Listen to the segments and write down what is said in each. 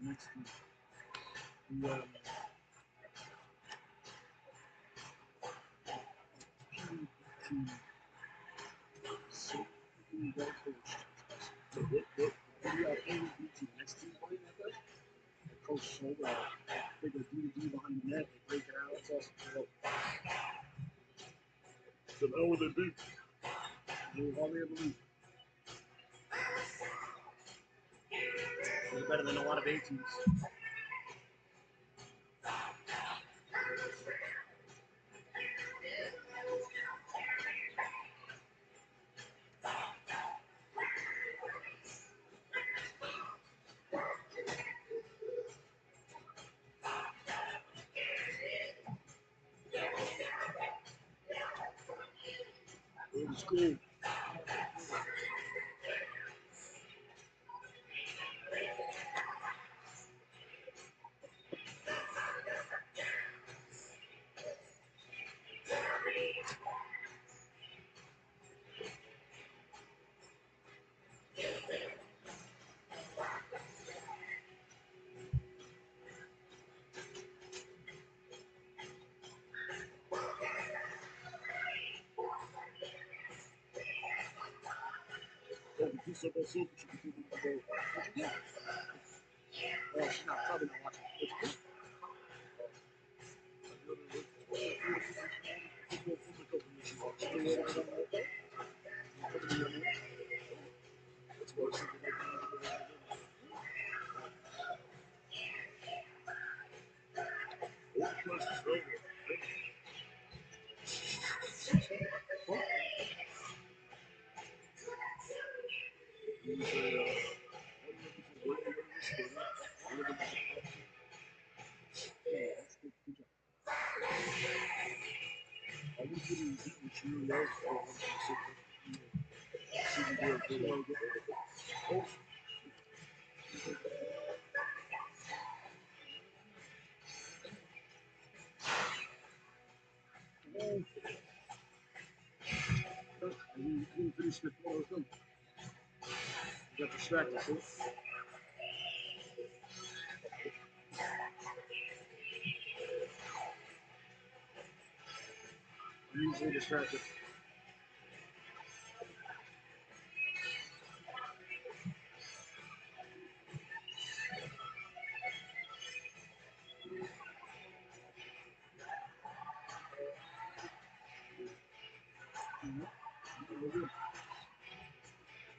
next team. Coach so well. They go D behind the net, they break it out. It's awesome. So know what they do. All they ever lose. They're better than a lot of A teams. It was cool. So she's not probably not watching. You couldn't finish the ball with them. You got distracted, too. I'm easily distracted.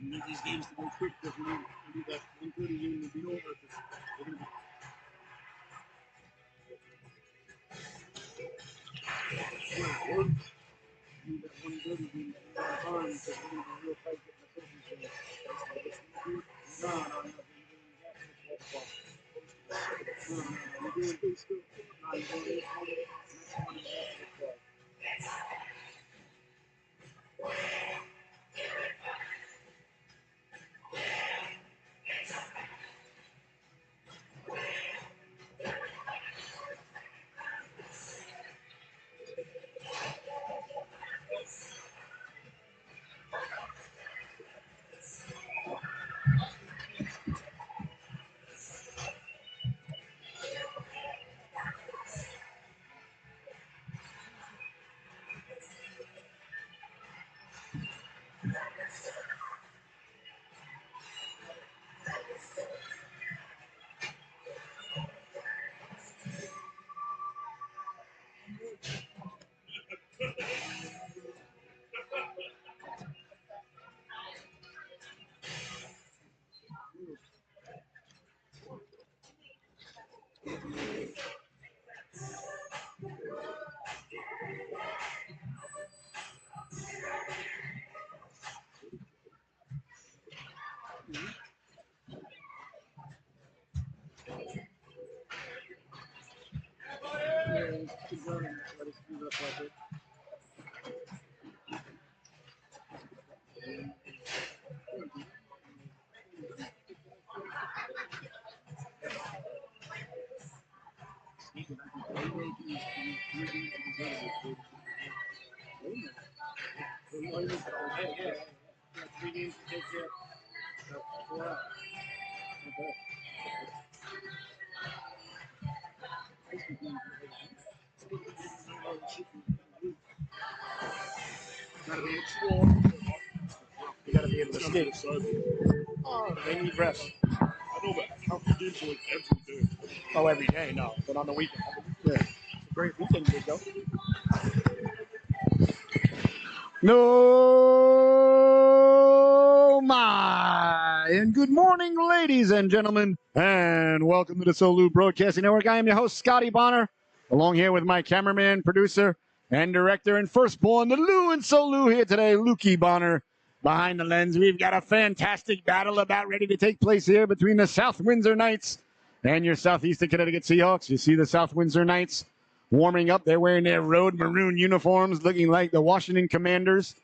You need these games to go quick because we need that 130 game to be over. We need that 130 game to be on time because we're going to be real tight getting the trophies. No, you're doing this still. No, you're doing this one. Next one is keep running. Let us do that like it. 3 games to take care. 4 out. You got to be able to skate. They need rest. I know, but how many games are like every day? Oh, every day? No, but on the weekend. Yeah. It's a great weekend gig, though. No, my. And good morning, ladies and gentlemen, and welcome to the Solu Broadcasting Network. I am your host, Scotty Bonner, along here with my cameraman, producer, and director, and firstborn, the Lou and Solu here today, Lukey Bonner. Behind the lens, we've got a fantastic battle about ready to take place here between the South Windsor Knights and your Southeastern Connecticut Seahawks. You see the South Windsor Knights warming up. They're wearing their road maroon uniforms, looking like the Washington Commanders,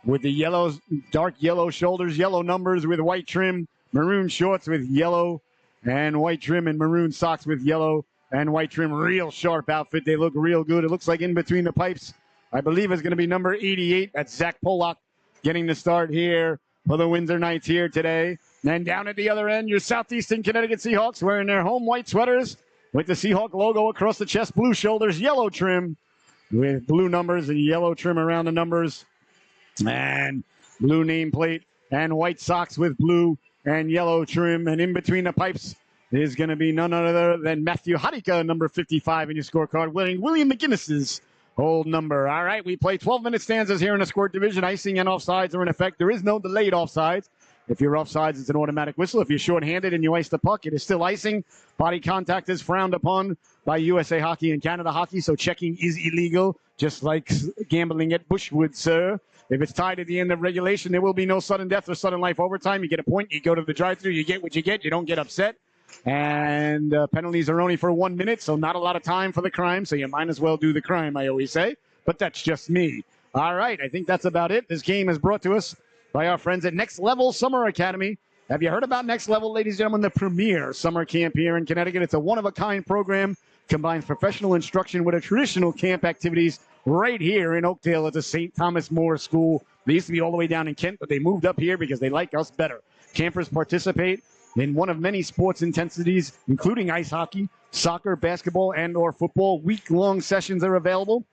with the yellow, dark yellow shoulders, yellow numbers with white trim, maroon shorts with yellow and white trim, and maroon socks with yellow and white trim. Real sharp outfit. They look real good. It looks like in between the pipes, I believe, is going to be number 88. That's Zach Pollock getting the start here for the Windsor Knights here today. And down at the other end, your Southeastern Connecticut Seahawks wearing their home white sweaters with the Seahawk logo across the chest, blue shoulders, yellow trim with blue numbers and yellow trim around the numbers, and blue nameplate, and white socks with blue and yellow trim. And in between the pipes is going to be none other than Matthew Hadika, number 55 in your scorecard, winning William McGinnis's old number. All right, we play 12-minute stanzas here in the Swuirt division. Icing and offsides are in effect. There is no delayed offsides. If you're offsides, it's an automatic whistle. If you're shorthanded and you ice the puck, it is still icing. Body contact is frowned upon by USA Hockey and Canada Hockey, so checking is illegal, just like gambling at Bushwood, sir. If it's tied at the end of regulation, there will be no sudden death or sudden life overtime. You get a point, you go to the drive-thru, you get what you get, you don't get upset. And penalties are only for 1 minute, so not a lot of time for the crime, so you might as well do the crime, I always say. But that's just me. All right, I think that's about it. This game is brought to us by our friends at Next Level Summer Academy. Have you heard about Next Level, ladies and gentlemen? The premier summer camp here in Connecticut. It's a one-of-a-kind program, combines professional instruction with a traditional camp activities right here in Oakdale at the St. Thomas More School. They used to be all the way down in Kent, but they moved up here because they like us better. Campers participate in one of many sports intensities, including ice hockey, soccer, basketball, and or football. Week-long sessions are available.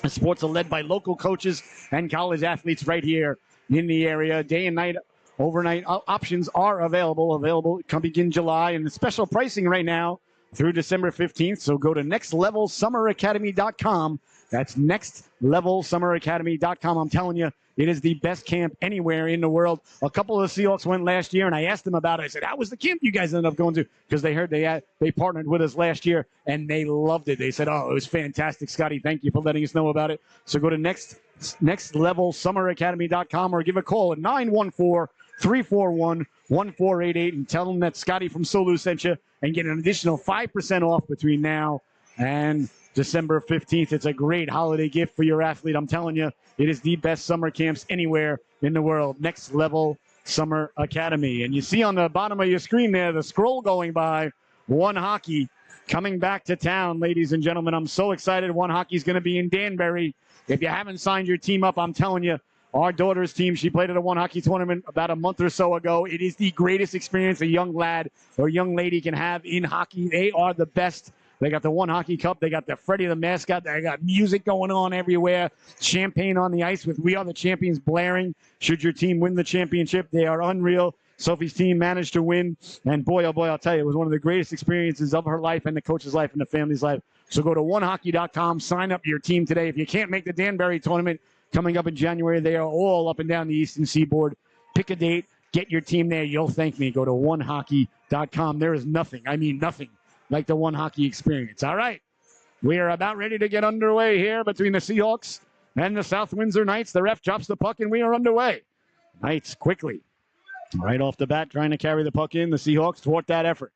The sports are led by local coaches and college athletes right here in the area. Day and night, overnight options are available. Come begin July, and the special pricing right now through December 15th. So go to nextlevelsummeracademy.com. That's nextlevelsummeracademy.com. I'm telling you, it is the best camp anywhere in the world. A couple of the Seahawks went last year, and I asked them about it. I said, how was the camp you guys ended up going to? Because they heard they partnered with us last year, and they loved it. They said, oh, it was fantastic, Scotty. Thank you for letting us know about it. So go to nextlevelsummeracademy.com or give a call at 914-341-1488 and tell them that Scotty from Solu sent you and get an additional 5% off between now and December 15th. It's a great holiday gift for your athlete. I'm telling you, it is the best summer camps anywhere in the world. Next Level Summer Academy. And you see on the bottom of your screen there, the scroll going by, One Hockey coming back to town, ladies and gentlemen. I'm so excited. One Hockey is going to be in Danbury. If you haven't signed your team up, I'm telling you, our daughter's team, she played at a One Hockey tournament about a month or so ago. It is the greatest experience a young lad or young lady can have in hockey. They are the best. They got the One Hockey Cup. They got the Freddie the mascot. They got music going on everywhere. Champagne on the ice with We Are the Champions blaring. Should your team win the championship, they are unreal. Sophie's team managed to win. And boy, oh boy, I'll tell you, it was one of the greatest experiences of her life and the coach's life and the family's life. So go to onehockey.com, sign up your team today. If you can't make the Danbury tournament coming up in January, they are all up and down the Eastern Seaboard. Pick a date, get your team there. You'll thank me. Go to onehockey.com. There is nothing, I mean nothing, like the One Hockey experience. All right, we are about ready to get underway here between the Seahawks and the South Windsor Knights. The ref drops the puck, and we are underway. Knights quickly, right off the bat, trying to carry the puck in. The Seahawks thwart that effort.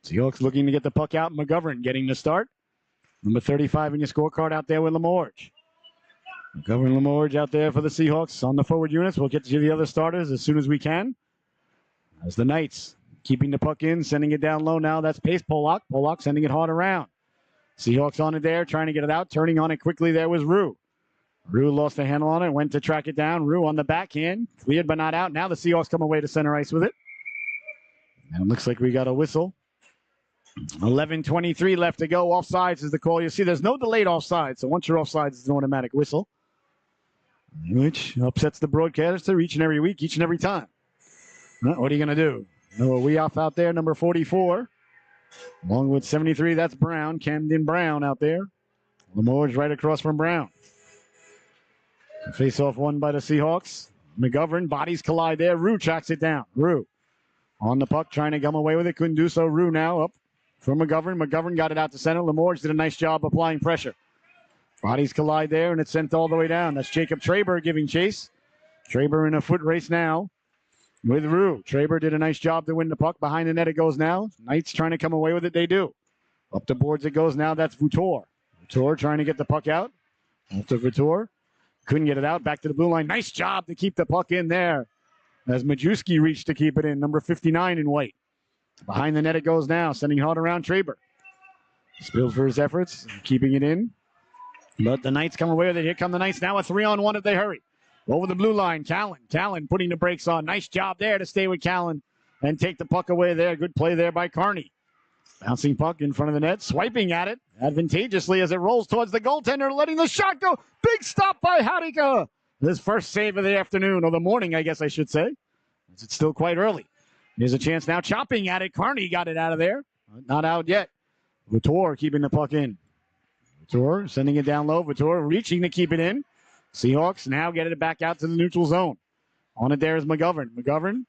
Seahawks looking to get the puck out. McGovern getting the start. Number 35 in your scorecard out there with Lamorge. McGovern Lamorge out there for the Seahawks on the forward units. We'll get to the other starters as soon as we can. As the Knights keeping the puck in, sending it down low now. That's Pace Pollock. Pollock sending it hard around. Seahawks on it there, trying to get it out. Turning on it quickly there was Rue. Rue lost the handle on it, went to track it down. Rue on the backhand, cleared but not out. Now the Seahawks come away to center ice with it. And it looks like we got a whistle. 11:23 left to go. Offsides is the call. You see there's no delayed offsides. So once you're offsides, it's an automatic whistle, which upsets the broadcaster each and every week, each and every time. What are you going to do? Noah Weoff out there, number 44. Along with 73, that's Brown. Camden Brown out there. Lemoore's right across from Brown. Face-off won by the Seahawks. McGovern, bodies collide there. Rue tracks it down. Rue on the puck, trying to come away with it. Couldn't do so. Rue now up for McGovern. McGovern got it out to center. Lemoore's did a nice job applying pressure. Bodies collide there, and it's sent all the way down. That's Jacob Traber giving chase. Traber in a foot race now with Rue. Traber did a nice job to win the puck. Behind the net it goes now. Knights trying to come away with it. They do. Up the boards it goes now. That's Vutor. Vutor trying to get the puck out. Up to Vutor. Couldn't get it out. Back to the blue line. Nice job to keep the puck in there as Majewski reached to keep it in. Number 59 in white. Behind the net it goes now. Sending hard around Traber. Spills for his efforts. Keeping it in. But the Knights come away with it. Here come the Knights now. A 3-on-1 if they hurry. Over the blue line. Callan putting the brakes on. Nice job there to stay with Callan and take the puck away there. Good play there by Carney. Bouncing puck in front of the net. Swiping at it advantageously as it rolls towards the goaltender. Letting the shot go. Big stop by Hadika. His first save of the afternoon, or the morning, I guess I should say. It's still quite early. Here's a chance now. Chopping at it. Carney got it out of there. Not out yet. Vutor keeping the puck in. Vutor sending it down low. Vutor reaching to keep it in. Seahawks now get it back out to the neutral zone. On it there is McGovern. McGovern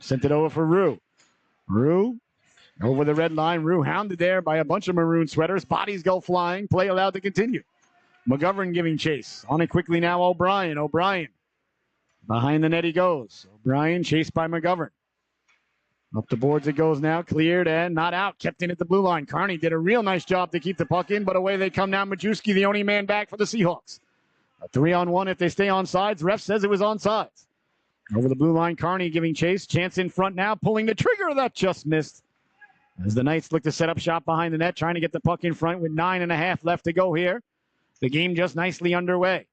sent it over for Rue. Rue over the red line. Rue hounded there by a bunch of maroon sweaters. Bodies go flying. Play allowed to continue. McGovern giving chase. On it quickly now, O'Brien. O'Brien. Behind the net he goes. O'Brien chased by McGovern. Up the boards it goes now. Cleared and not out. Kept in at the blue line. Carney did a real nice job to keep the puck in, but away they come now. Majewski, the only man back for the Seahawks. A 3-on-1 if they stay on sides. Ref says it was on sides. Over the blue line, Carney giving chase. Chance in front now, pulling the trigger. That just missed. As the Knights look to set up shop behind the net, trying to get the puck in front with 9.5 left to go here. The game just nicely underway.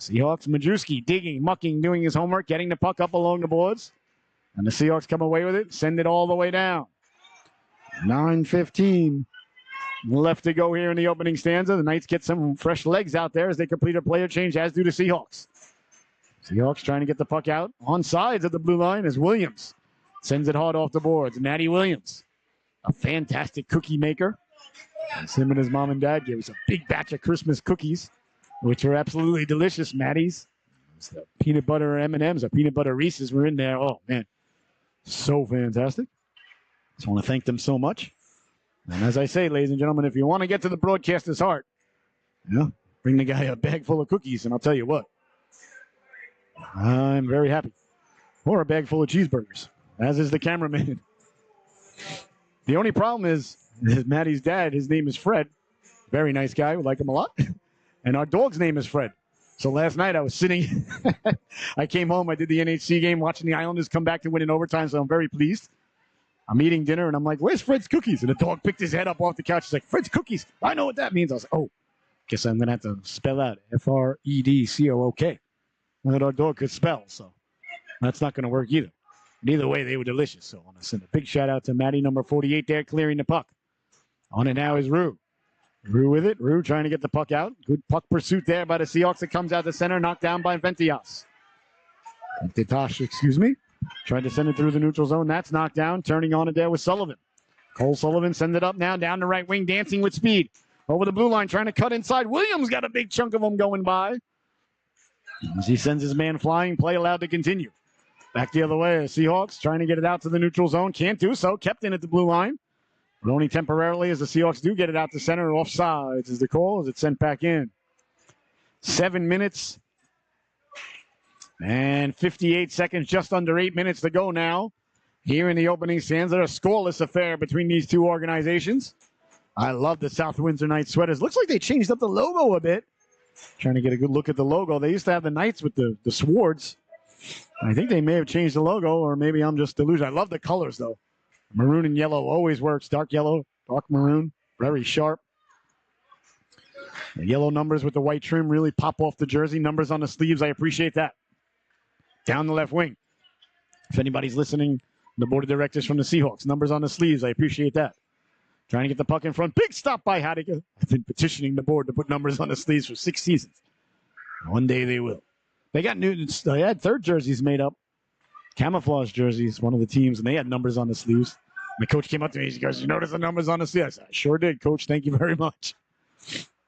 Seahawks, Majewski digging, mucking, doing his homework, getting the puck up along the boards. And the Seahawks come away with it, send it all the way down. 9:15 left to go here in the opening stanza. The Knights get some fresh legs out there as they complete a player change, as do the Seahawks. Seahawks trying to get the puck out on sides of the blue line as Williams sends it hard off the boards. Matty Williams, a fantastic cookie maker. As him and his mom and dad gave us a big batch of Christmas cookies, which were absolutely delicious. Matty's, the peanut butter M&Ms, the peanut butter Reese's were in there. Oh, man, so fantastic. Just want to thank them so much. And as I say, ladies and gentlemen, if you want to get to the broadcaster's heart, bring the guy a bag full of cookies, and I'll tell you what, I'm very happy. Or a bag full of cheeseburgers, as is the cameraman. The only problem is Maddie's dad, his name is Fred. Very nice guy. We like him a lot. And our dog's name is Fred. So last night I was sitting. I came home. I did the NHC game, watching the Islanders come back to win in overtime, so I'm very pleased. I'm eating dinner, and I'm like, where's Fred's cookies? And the dog picked his head up off the couch. He's like, Fred's cookies. I know what that means. I was like, oh, guess I'm going to have to spell out Fredcook. That our dog could spell, so that's not going to work either. And either way, they were delicious. So I want to send a big shout-out to Matty, number 48 there, clearing the puck. On it now is Rue. Rue with it. Rue trying to get the puck out. Good puck pursuit there by the Seahawks. It comes out the center, knocked down by Ventitas. Trying to send it through the neutral zone. That's knocked down. Turning on it there with Sullivan. Cole Sullivan sends it up now, down the right wing, dancing with speed. Over the blue line, trying to cut inside. Williams got a big chunk of them going by. As he sends his man flying, play allowed to continue. Back the other way, Seahawks trying to get it out to the neutral zone. Can't do so. Kept in at the blue line. But only temporarily, as the Seahawks do get it out to center. Offsides is the call as it's sent back in. 7 minutes and 58 seconds, just under 8 minutes to go now. Here in the opening stanza, a scoreless affair between these two organizations. I love the South Windsor Knights sweaters. Looks like they changed up the logo a bit. Trying to get a good look at the logo. They used to have the Knights with the Swuirts. I think they may have changed the logo, or maybe I'm just delusional. I love the colors, though. Maroon and yellow always works. Dark yellow, dark maroon, very sharp. The yellow numbers with the white trim really pop off the jersey. Numbers on the sleeves, I appreciate that. Down the left wing. If anybody's listening, the board of directors from the Seahawks, numbers on the sleeves, I appreciate that. Trying to get the puck in front. Big stop by Haddiger. I've been petitioning the board to put numbers on the sleeves for 6 seasons. One day they will. They got they had third jerseys made up. Camouflage jerseys, one of the teams, and they had numbers on the sleeves. My coach came up to me. He goes, "You notice the numbers on the sleeves?" I said, "I sure did, Coach. Thank you very much."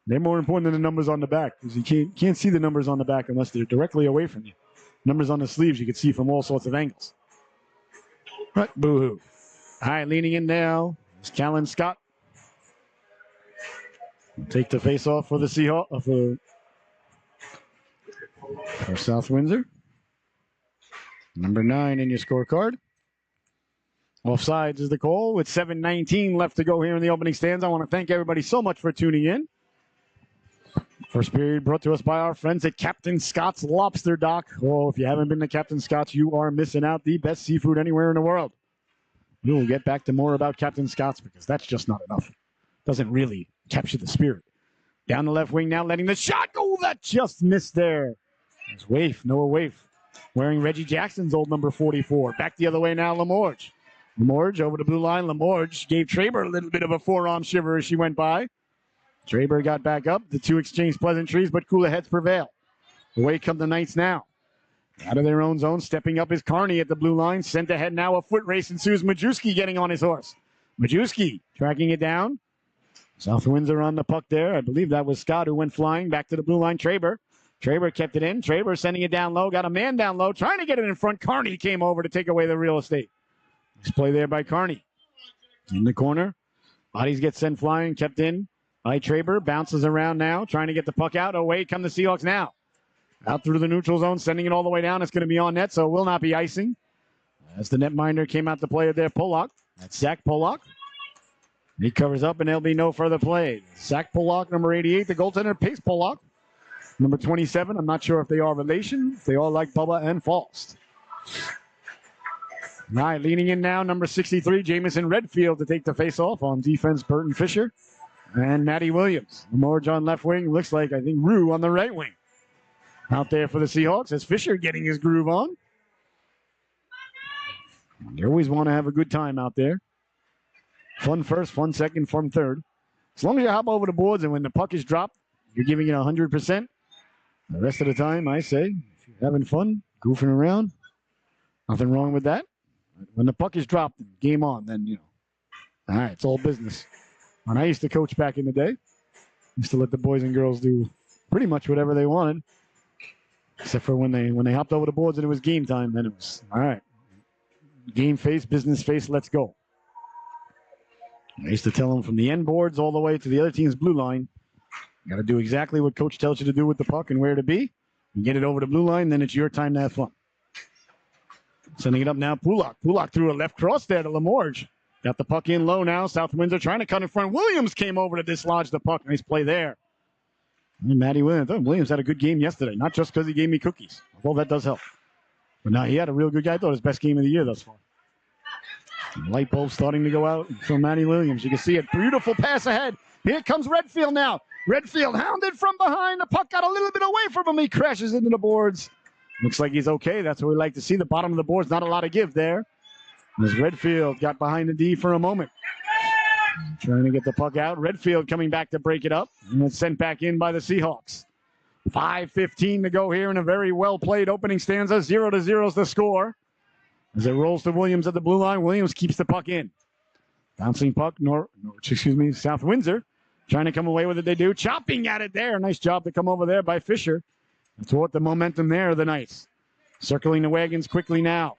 They're more important than the numbers on the back because you can't see the numbers on the back unless they're directly away from you. Numbers on the sleeves you can see from all sorts of angles. Right, boo-hoo. All right, leaning in now is Callan Scott. We'll take the face-off for the Seahawks for South Windsor. Number 9 in your scorecard. Offsides is the call with 7:19 left to go here in the opening stands. I want to thank everybody so much for tuning in. First period brought to us by our friends at Captain Scott's Lobster Dock. Oh, if you haven't been to Captain Scott's, you are missing out. The best seafood anywhere in the world. We will get back to more about Captain Scott's because that's just not enough. Doesn't really capture the spirit. Down the left wing now, letting the shot go. That just missed there. It's Waif, Noah Waif, wearing Reggie Jackson's old number 44. Back the other way now, Lamorge. Lamorge over the blue line. Lamorge gave Traber a little bit of a forearm shiver as she went by. Traber got back up. The two exchanged pleasantries, but cooler heads prevail. Away come the Knights now. Out of their own zone, stepping up is Carney at the blue line. Sent ahead now, a foot race ensues. Majewski getting on his horse. Majewski tracking it down. South Windsor on the puck there. I believe that was Scott who went flying. Back to the blue line, Traber. Traber kept it in. Traber sending it down low. Got a man down low, trying to get it in front. Carney came over to take away the real estate. Nice play there by Carney. In the corner. Bodies get sent flying, kept in by Traber. Bounces around now, trying to get the puck out. Away come the Seahawks now. Out through the neutral zone, sending it all the way down. It's going to be on net, so it will not be icing. As the netminder came out to play it there, Pollock. That's Zach Pollock. He covers up, and there'll be no further play. Zach Pollock, number 88, the goaltender, Pace Pollock. Number 27, I'm not sure if they are relation. They all like Bubba and Faust. All right, leaning in now, number 63, Jamison Redfield to take the face-off on defense, Burton Fisher and Matty Williams. Lamorge on left wing, looks like, I think, Rue on the right wing. Out there for the Seahawks as Fisher getting his groove on. They always want to have a good time out there. Fun first, fun second, fun third. As long as you hop over the boards and when the puck is dropped, you're giving it 100%. The rest of the time, I say, if you're having fun, goofing around, nothing wrong with that. When the puck is dropped, game on, then, all right, it's all business. When I used to coach back in the day, used to let the boys and girls do pretty much whatever they wanted, except for when they hopped over the boards and it was game time, then it was, all right, game face, business face, let's go. I used to tell them from the end boards all the way to the other team's blue line, you got to do exactly what coach tells you to do with the puck and where to be. You get it over the blue line, then it's your time to have fun. Sending it up now, Pulak. Pulak threw a left cross there to Lamorge. Got the puck in low now. South Windsor trying to cut in front. Williams came over to dislodge the puck. Nice play there. And Matty Williams. Williams had a good game yesterday, not just because he gave me cookies, although that does help. But now he had a real good guy. I thought his best game of the year thus far. Light bulb starting to go out from Matty Williams. You can see it. Beautiful pass ahead. Here comes Redfield now. Redfield hounded from behind. The puck got a little bit away from him. He crashes into the boards. Looks like he's okay. That's what we like to see. The bottom of the boards, not a lot of give there. As Redfield got behind the D for a moment. Trying to get the puck out. Redfield coming back to break it up. And it's sent back in by the Seahawks. 5:15 to go here in a very well-played opening stanza. 0-0 is the score. As it rolls to Williams at the blue line, Williams keeps the puck in. Bouncing puck, South Windsor. Trying to come away with it, they do. Chopping at it there. Nice job to come over there by Fisher. That's what the momentum there of the Knights. Circling the wagons quickly now.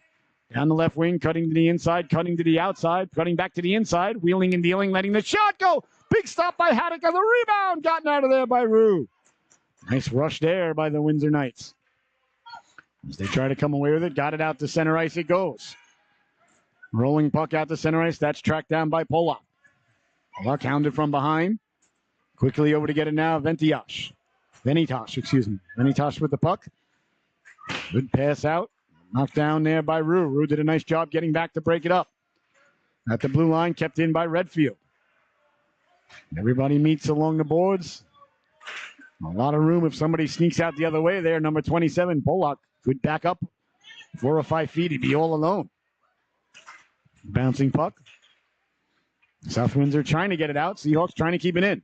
Down the left wing, cutting to the inside, cutting to the outside, cutting back to the inside, wheeling and dealing, letting the shot go. Big stop by Haddock. The rebound gotten out of there by Rue. Nice rush there by the Windsor Knights. As they try to come away with it, got it out to center ice, it goes. Rolling puck out to center ice, that's tracked down by Pollock. Pollock hounded from behind. Quickly over to get it now, Venitosh with the puck. Good pass out. Knocked down there by Rue. Rue did a nice job getting back to break it up. At the blue line, kept in by Redfield. Everybody meets along the boards. A lot of room if somebody sneaks out the other way there. Number 27, Pollock, could back up 4 or 5 feet. He'd be all alone. Bouncing puck. South Windsor trying to get it out. Seahawks trying to keep it in.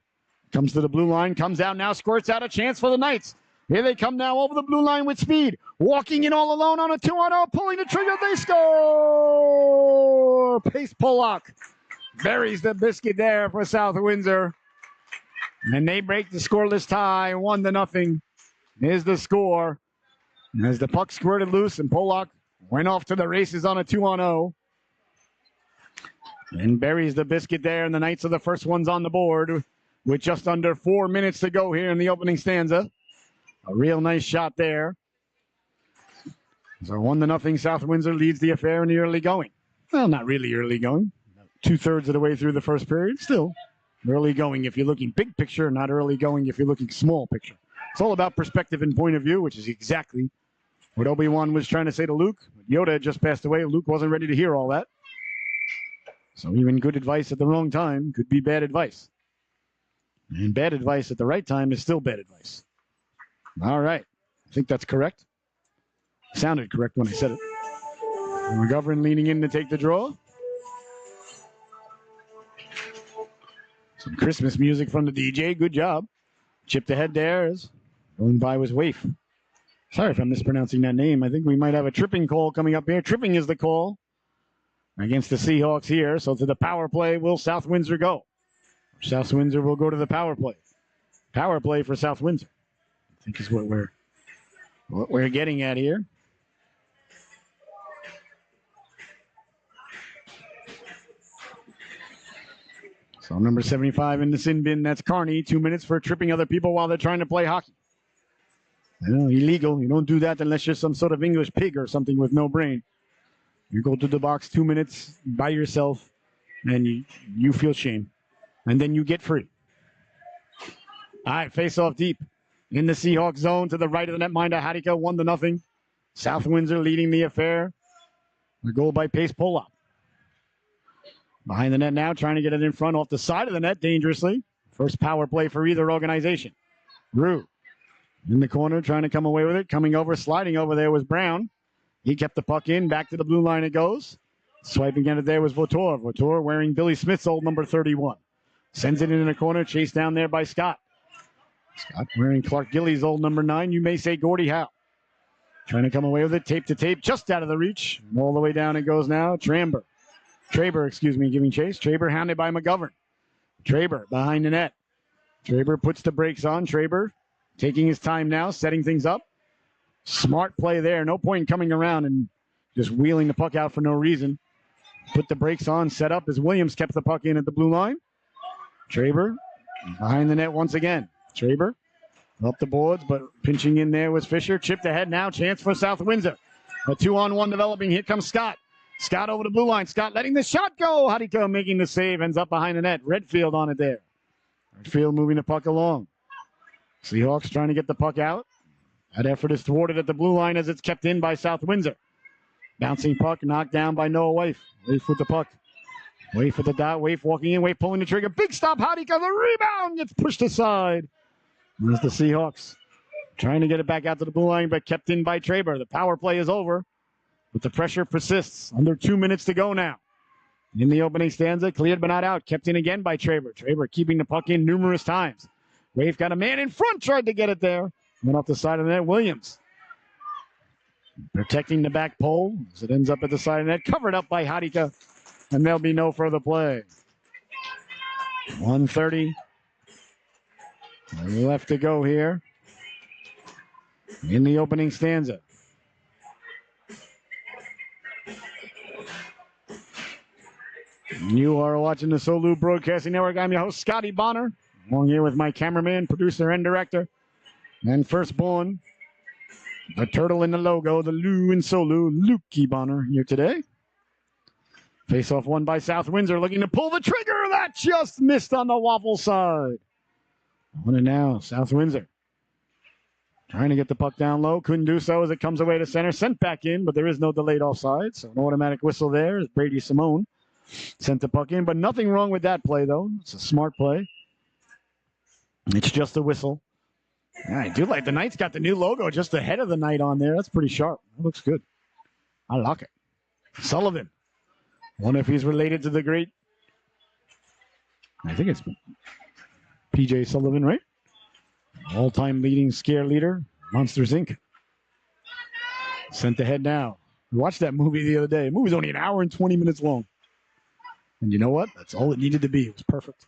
Comes to the blue line, comes out now, squirts out a chance for the Knights. Here they come now over the blue line with speed. Walking in all alone on a 2-on-0, pulling the trigger, they score! Pace Pollock buries the biscuit there for South Windsor. And they break the scoreless tie, 1-0. Here's the score. As the puck squirted loose and Pollock went off to the races on a 2-on-0. And buries the biscuit there, and the Knights are the first ones on the board with just under 4 minutes to go here in the opening stanza. A real nice shot there. So 1-0, South Windsor leads the affair in the early going. Well, not really early going. 2/3 of the way through the first period. Still early going if you're looking big picture, not early going if you're looking small picture. It's all about perspective and point of view, which is exactly what Obi-Wan was trying to say to Luke. Yoda had just passed away. Luke wasn't ready to hear all that. So even good advice at the wrong time could be bad advice. And bad advice at the right time is still bad advice. All right. I think that's correct. Sounded correct when I said it. McGovern leaning in to take the draw. Some Christmas music from the DJ. Good job. Chipped ahead there. As going by was Waif. Sorry if I'm mispronouncing that name. I think we might have a tripping call coming up here. Tripping is the call against the Seahawks here. So to the power play will South Windsor go. South Windsor will go to the power play. Power play for South Windsor, I think is what we're getting at here. So number 75 in the sin bin, that's Carney. 2 minutes for tripping other people while they're trying to play hockey. Illegal. You don't do that unless you're some sort of English pig or something with no brain. You go to the box 2 minutes by yourself and you feel shame. And then you get free. All right, face off deep in the Seahawks zone to the right of the netminder. Hadika 1-0. South Windsor leading the affair. The goal by Pace Pollock. Behind the net now, trying to get it in front off the side of the net dangerously. First power play for either organization. Rue in the corner, trying to come away with it. Coming over, sliding over there was Brown. He kept the puck in. Back to the blue line it goes. Swiping at it there was Votor. Votor wearing Billy Smith's old number 31. Sends it in the corner, chased down there by Scott. Scott wearing Clark Gillies' old number 9. You may say Gordie Howe. Trying to come away with it, tape to tape, just out of the reach. And all the way down it goes now. Traber, giving chase. Traber hounded by McGovern. Traber behind the net. Traber puts the brakes on. Traber taking his time now, setting things up. Smart play there. No point in coming around and just wheeling the puck out for no reason. Put the brakes on, set up as Williams kept the puck in at the blue line. Traber behind the net once again. Traber up the boards, but pinching in there was Fisher. Chipped ahead now. Chance for South Windsor. A 2-on-1 developing. Here comes Scott. Scott over the blue line. Scott letting the shot go. Hadiko making the save. Ends up behind the net. Redfield on it there. Redfield moving the puck along. Seahawks trying to get the puck out. That effort is thwarted at the blue line as it's kept in by South Windsor. Bouncing puck knocked down by Noah Waif. Waif with the puck. Waif for the dot. Waif walking in. Waif pulling the trigger. Big stop. Hadiko. The rebound gets pushed aside. There's the Seahawks trying to get it back out to the blue line, but kept in by Traber. The power play is over, but the pressure persists. Under 2 minutes to go now. In the opening stanza, cleared but not out. Kept in again by Traber. Traber keeping the puck in numerous times. Wave got a man in front, tried to get it there. Went off the side of the net. Williams protecting the back pole as it ends up at the side of the net. Covered up by Hadika, and there'll be no further play. 1:30 left to go here in the opening stanza. You are watching the Solu Broadcasting Network. I'm your host, Scotty Bonner, along here with my cameraman, producer, and director, and firstborn, the turtle in the logo, the Lou and Solu, Lukey Bonner here today. Face-off won by South Windsor, looking to pull the trigger. That just missed on the waffle side. On it now, South Windsor. Trying to get the puck down low. Couldn't do so as it comes away to center. Sent back in, but there is no delayed offside. So an automatic whistle there as Brady Simone sent the puck in. But nothing wrong with that play, though. It's a smart play. It's just a whistle. Yeah, I do like the Knights got the new logo just ahead of the Knight on there. That's pretty sharp. That looks good. I like it. Sullivan. Wonder if he's related to the great. I think it's PJ Sullivan, right? All-time leading scare leader, Monsters Inc. Sent ahead now. We watched that movie the other day. The movie's only an hour and 20 minutes long. And you know what? That's all it needed to be. It was perfect.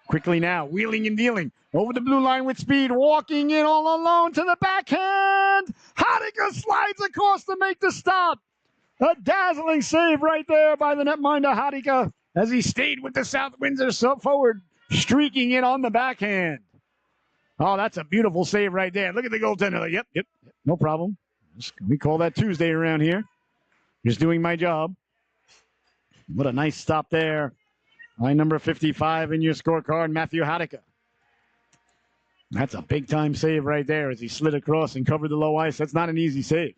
Quickly now, wheeling and dealing. Over the blue line with speed, walking in all alone to the backhand. Hadika slides across to make the stop. A dazzling save right there by the netminder Hadika as he stayed with the South Windsor forward, streaking in on the backhand. Oh, that's a beautiful save right there. Look at the goaltender. Yep, no problem. We call that Tuesday around here. Just doing my job. What a nice stop there. Line number 55 in your scorecard, Matthew Hadika. That's a big-time save right there as he slid across and covered the low ice. That's not an easy save.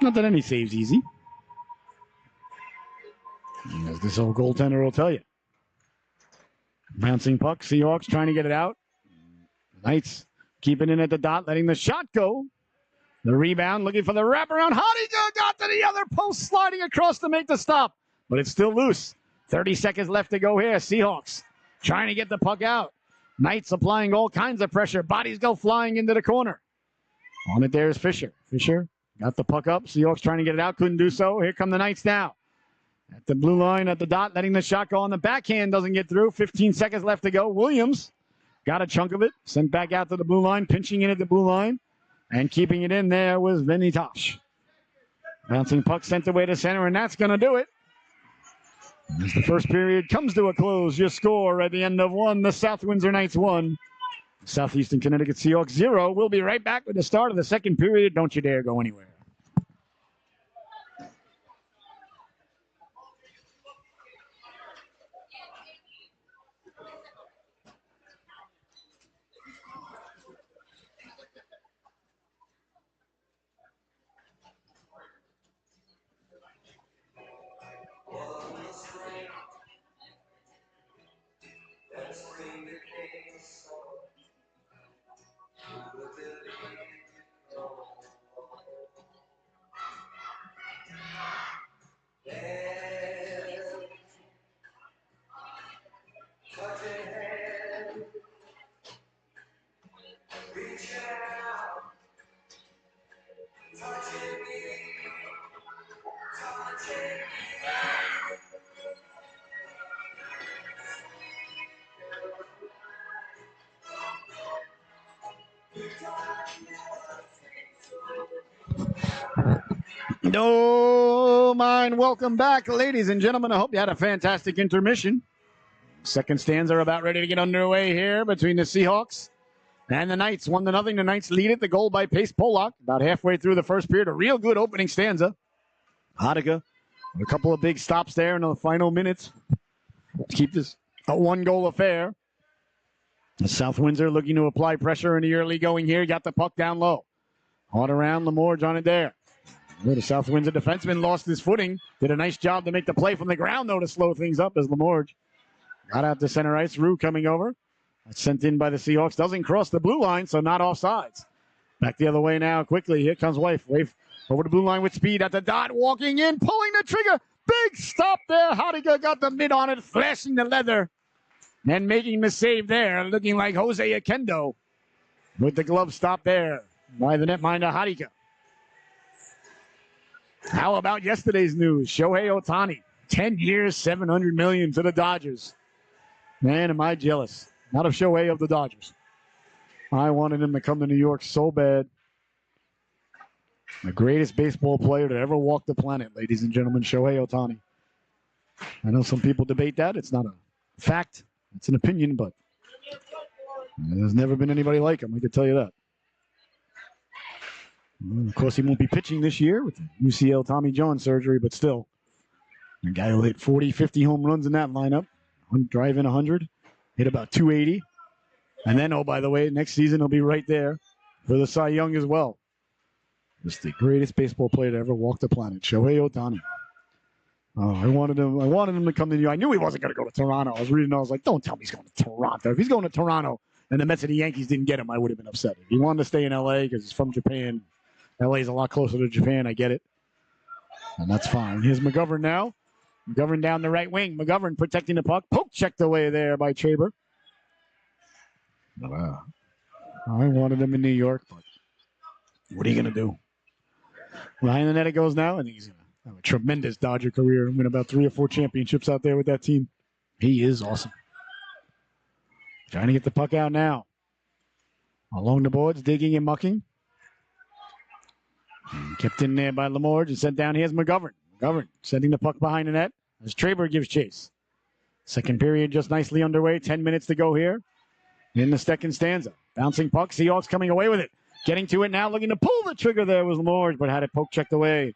Not that any save's easy. As this old goaltender will tell you. Bouncing puck, Seahawks trying to get it out. Knights keeping it at the dot, letting the shot go. The rebound, looking for the wraparound. Hadika got to the other post, sliding across to make the stop. But it's still loose. 30 seconds left to go here. Seahawks trying to get the puck out. Knights applying all kinds of pressure. Bodies go flying into the corner. On it there is Fisher. Fisher got the puck up. Seahawks trying to get it out. Couldn't do so. Here come the Knights now. At the blue line, at the dot, letting the shot go on the backhand. Doesn't get through. 15 seconds left to go. Williams got a chunk of it. Sent back out to the blue line. Pinching in at the blue line. And keeping it in there was Venitosh. Bouncing puck sent away to center, and that's going to do it. As the first period comes to a close, your score at the end of one, the South Windsor Knights 1, Southeastern Connecticut Seahawks 0. We'll be right back with the start of the second period. Don't you dare go anywhere. No mind. Welcome back, ladies and gentlemen. I hope you had a fantastic intermission. Second stands are about ready to get underway here between the Seahawks and the Knights. 1-0. The Knights lead it. The goal by Pace Pollock about halfway through the first period. A real good opening stanza. Hadika, a couple of big stops there in the final minutes to keep this a one-goal affair. The South Windsor looking to apply pressure in the early going here. Got the puck down low. Hard around. Lemorge on it there. The South Windsor defenseman lost his footing. Did a nice job to make the play from the ground, though, to slow things up as Lemorge got out to center ice. Rue coming over. That's sent in by the Seahawks. Doesn't cross the blue line, so not offsides. Back the other way now quickly. Here comes Waif. Waif over the blue line with speed at the dot. Walking in, pulling the trigger. Big stop there. Hadika got the mid on it, flashing the leather. And making the save there. Looking like Jose Akendo with the glove stop there by the netminder Hadika. How about yesterday's news? Shohei Ohtani, 10 years, $700 million to the Dodgers. Man, am I jealous. Not of Shohei, of the Dodgers. I wanted him to come to New York so bad. The greatest baseball player to ever walk the planet, ladies and gentlemen, Shohei Ohtani. I know some people debate that. It's not a fact. It's an opinion, but there's never been anybody like him. I can tell you that. Well, of course, he won't be pitching this year with the UCL Tommy John surgery, but still. A guy who hit 40, 50 home runs in that lineup. Drive in 100. Hit about 280. And then, oh, by the way, next season he'll be right there for the Cy Young as well. Just the greatest baseball player to ever walk the planet, Shohei Ohtani. Oh, I wanted him to come to New York. I knew he wasn't going to go to Toronto. I was like, don't tell me he's going to Toronto. If he's going to Toronto, and the Mets and the Yankees didn't get him, I would have been upset. If he wanted to stay in L.A. because he's from Japan, L.A. is a lot closer to Japan. I get it. And that's fine. Here's McGovern now. McGovern down the right wing. McGovern protecting the puck. Poke checked away there by Traber. I wanted him in New York, but what are you going to do? Behind the net it goes now, and he's going to have a tremendous Dodger career. Win about 3 or 4 championships out there with that team. He is awesome. Trying to get the puck out now. Along the boards, digging and mucking. And kept in there by Lemorge and sent down. Here's McGovern. McGovern sending the puck behind the net as Traber gives chase. Second period just nicely underway. 10 minutes to go here in the second stanza. Bouncing puck. Seahawks coming away with it. Getting to it now. Looking to pull the trigger there was Lemorge, but had it poke checked away.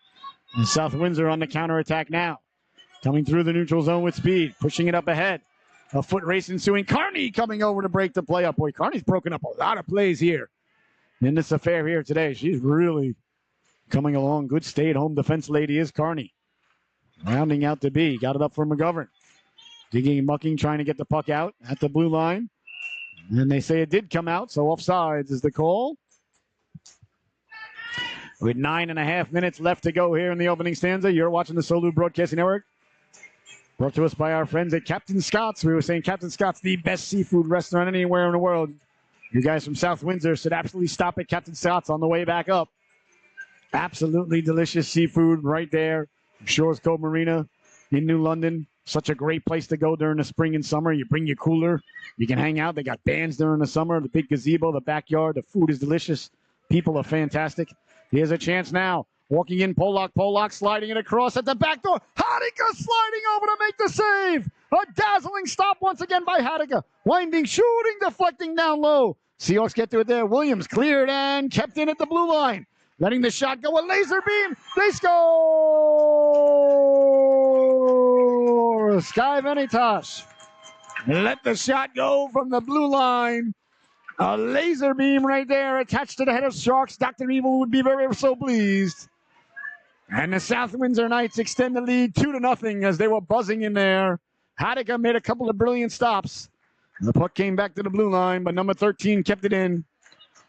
And South Windsor on the counterattack now. Coming through the neutral zone with speed. Pushing it up ahead. A foot race ensuing. Carney coming over to break the play up. Boy, Carney's broken up a lot of plays here in this affair here today. She's really coming along. Good stay-at-home defense lady is Carney. Rounding out to B. Got it up for McGovern. Digging and mucking, trying to get the puck out at the blue line. And they say it did come out, so offsides is the call. With 9.5 minutes left to go here in the opening stanza, you're watching the Solu Broadcasting Network. Brought to us by our friends at Captain Scott's. We were saying Captain Scott's, the best seafood restaurant anywhere in the world. You guys from South Windsor should absolutely stop at Captain Scott's on the way back up. Absolutely delicious seafood right there. Shores Cove Marina in New London. Such a great place to go during the spring and summer. You bring your cooler. You can hang out. They got bands during the summer. The big gazebo, the backyard. The food is delicious. People are fantastic. Here's a chance now. Walking in, Pollock sliding it across at the back door. Hadika sliding over to make the save. A dazzling stop once again by Hadika. Winding, shooting, deflecting down low. Seahawks get to it there. Williams cleared and kept in at the blue line. Letting the shot go. A laser beam. They score. Sky Venitosh. Let the shot go from the blue line. A laser beam right there attached to the head of Sharks. Dr. Evil would be very so pleased. And the South Windsor Knights extend the lead 2-0 as they were buzzing in there. Hadika made a couple of brilliant stops. The puck came back to the blue line, but number 13 kept it in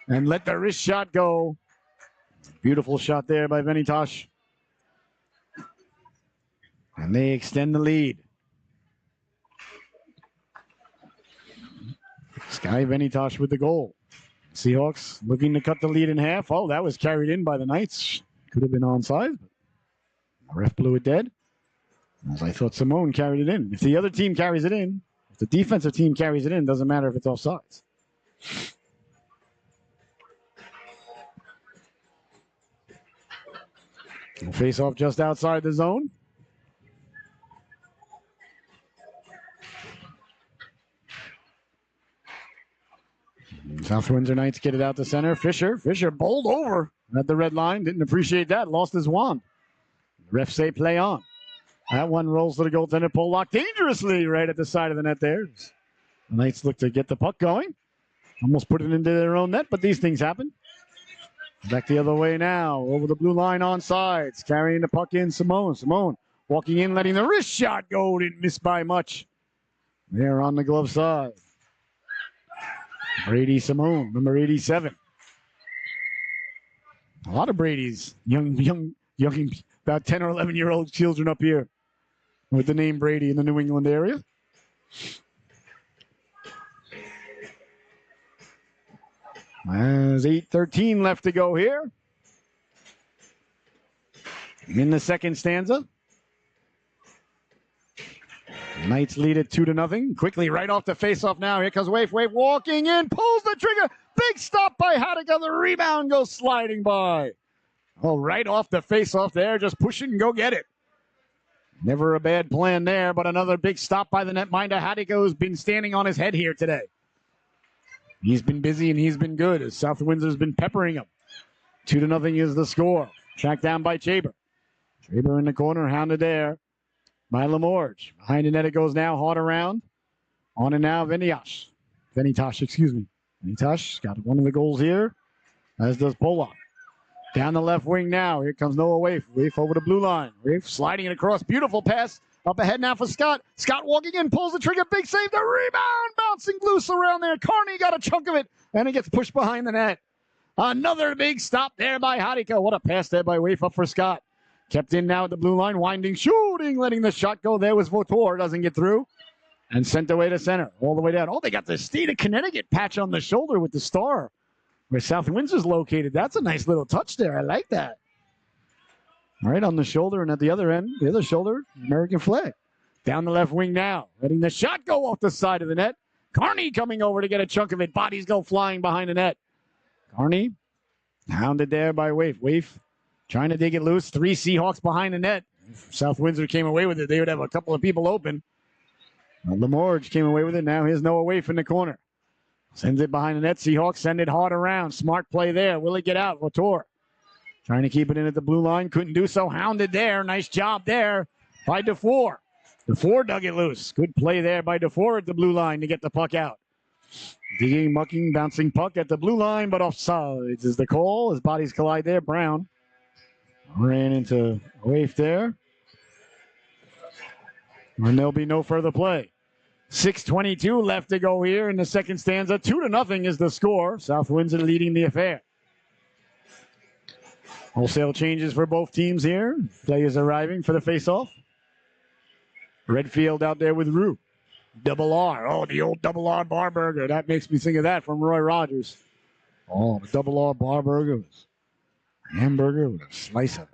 and let the wrist shot go. Beautiful shot there by Venitosh. And they extend the lead. Sky Venitosh with the goal. Seahawks looking to cut the lead in half. Oh, that was carried in by the Knights. Could have been onside, but the ref blew it dead. As I thought Simone carried it in. If the other team carries it in, if the defensive team carries it in, doesn't matter if it's offsides. Face off just outside the zone. South Windsor Knights get it out to center. Fisher bowled over at the red line. Didn't appreciate that. Lost his wand. The refs say play on. That one rolls to the goaltender. Pollock dangerously right at the side of the net there. The Knights look to get the puck going. Almost put it into their own net, but these things happen. Back the other way now. Over the blue line on sides. Carrying the puck in. Simone walking in, letting the wrist shot go. Didn't miss by much. There on the glove side. Brady Simone, number 87. A lot of Brady's. Young, about 10 or 11-year-old children up here with the name Brady in the New England area. There's 8:13 left to go here. In the second stanza. Knights lead it 2-0. Quickly right off the faceoff now. Here comes Wave walking in, pulls the trigger. Big stop by Hadika. The rebound goes sliding by. Oh, right off the faceoff there. Just push it and go get it. Never a bad plan there, but another big stop by the netminder. Hadika has been standing on his head here today. He's been busy and he's been good as South Windsor's been peppering him. 2-0 is the score. Tracked down by Chaber. Chaber in the corner, hounded there by Lemorge. Behind the net it goes now, hard around. On and now, Venitosh, excuse me. Venitosh got one of the goals here, as does Pollock. Down the left wing now. Here comes Noah Waif. Waif over the blue line. Waif sliding it across. Beautiful pass Up ahead now for Scott. Scott walking in, pulls the trigger, big save, the rebound, bouncing loose around there. Carney got a chunk of it, and it gets pushed behind the net. Another big stop there by Hadika. What a pass there by Waif up for Scott. Kept in now at the blue line, winding, shooting, letting the shot go. There was Votor, doesn't get through. And sent away to center, all the way down. Oh, they got the state of Connecticut patch on the shoulder with the star where South Windsor's located. That's a nice little touch there. I like that. Right on the shoulder, and at the other end, the other shoulder, American flag. Down the left wing now, letting the shot go off the side of the net. Carney coming over to get a chunk of it. Bodies go flying behind the net. Carney hounded there by Waif. Waif trying to dig it loose. 3 Seahawks behind the net. If South Windsor came away with it, they would have a couple of people open. Lemorge came away with it. Now here's Noah Waif in the corner. Sends it behind the net. Seahawks send it hard around. Smart play there. Will it get out? Votor trying to keep it in at the blue line. Couldn't do so. Hounded there. Nice job there by DeFore. DeFore dug it loose. Good play there by DeFore at the blue line to get the puck out. Digging, mucking, bouncing puck at the blue line, but offsides is the call. His bodies collide there. Brown ran into Waif there. And there'll be no further play. 6:22 left to go here in the second stanza. 2-0 is the score. South Windsor leading the affair. Wholesale changes for both teams here. Players arriving for the faceoff. Redfield out there with Rue. Double R. Oh, the old double R bar burger. That makes me think of that from Roy Rogers. Oh, the double R bar burger was a hamburger with a slice of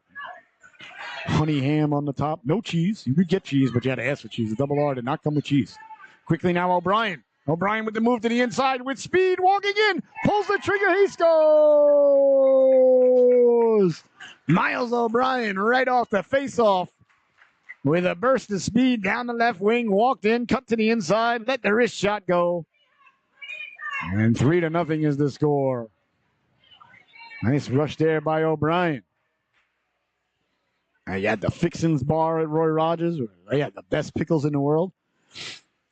honey ham on the top. No cheese. You could get cheese, but you had to ask for cheese. The double R did not come with cheese. Quickly now, O'Brien. O'Brien with the move to the inside with speed. Walking in. Pulls the trigger. He scores. Miles O'Brien right off the face-off with a burst of speed down the left wing. Walked in. Cut to the inside. Let the wrist shot go. And 3-0 is the score. Nice rush there by O'Brien. You had the Fixins bar at Roy Rogers. They had the best pickles in the world.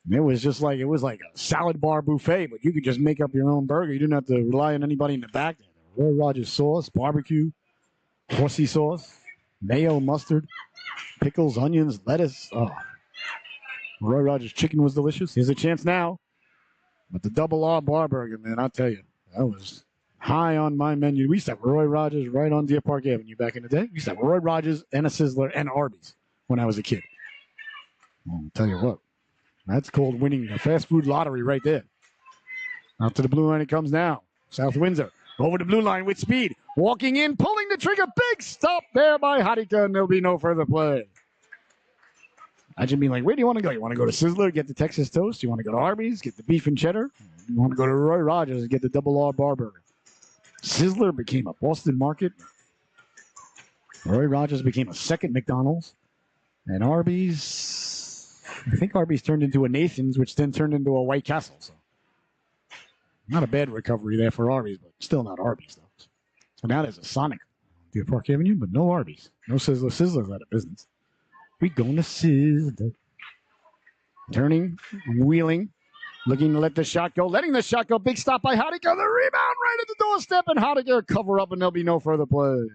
It was like a salad bar buffet, but you could just make up your own burger. You didn't have to rely on anybody in the back. Roy Rogers sauce, barbecue, horsey sauce, mayo, mustard, pickles, onions, lettuce. Oh. Roy Rogers chicken was delicious. Here's a chance now. But the double R bar burger, man, I'll tell you, that was high on my menu. We used to have Roy Rogers right on Deer Park Avenue back in the day. We used to have Roy Rogers and a Sizzler and Arby's when I was a kid. I'll tell you what. That's called winning a fast food lottery right there. Out to the blue line it comes now. South Windsor over the blue line with speed. Walking in, pulling the trigger. Big stop there by Hadika, and there'll be no further play. Imagine being like, where do you want to go? You want to go to Sizzler, get the Texas Toast? You want to go to Arby's, get the beef and cheddar? You want to go to Roy Rogers and get the double R bar burger? Sizzler became a Boston Market. Roy Rogers became a second McDonald's. And Arby's, I think Arby's turned into a Nathan's, which then turned into a White Castle. So not a bad recovery there for Arby's, but still not Arby's, though. So now there's a Sonic on Deer Park Avenue, but no Arby's. No Sizzler. Sizzler's out of business. We gonna Sizzler. Turning, wheeling, looking to let the shot go, letting the shot go. Big stop by Hadika. The rebound right at the doorstep, and Hadika cover up, and there'll be no further play.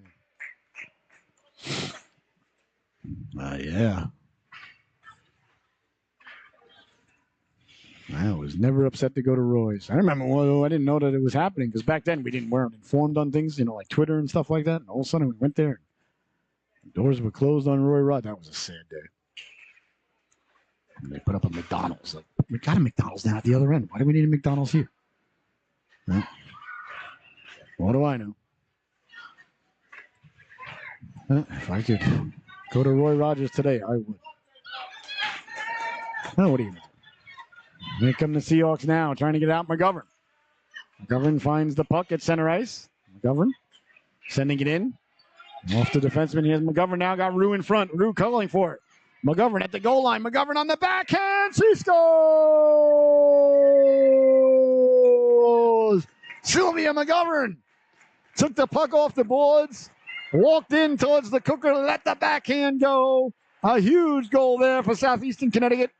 Yeah. I was never upset to go to Roy's. I remember, I didn't know that it was happening because back then we weren't informed on things, like Twitter and stuff like that. And all of a sudden we went there. And doors were closed on Roy Rod. That was a sad day. And they put up a McDonald's. We got a McDonald's down at the other end. Why do we need a McDonald's here? Well, what do I know? If I could go to Roy Rogers today, I would. Oh, what do you mean? Here come the Seahawks now, trying to get out McGovern. McGovern finds the puck at center ice. McGovern sending it in. Off the defenseman. Here's McGovern now. Got Rue in front. Rue calling for it. McGovern at the goal line. McGovern on the backhand. She scores! Sylvia McGovern took the puck off the boards. Walked in towards the cooker. Let the backhand go. A huge goal there for Southeastern Connecticut.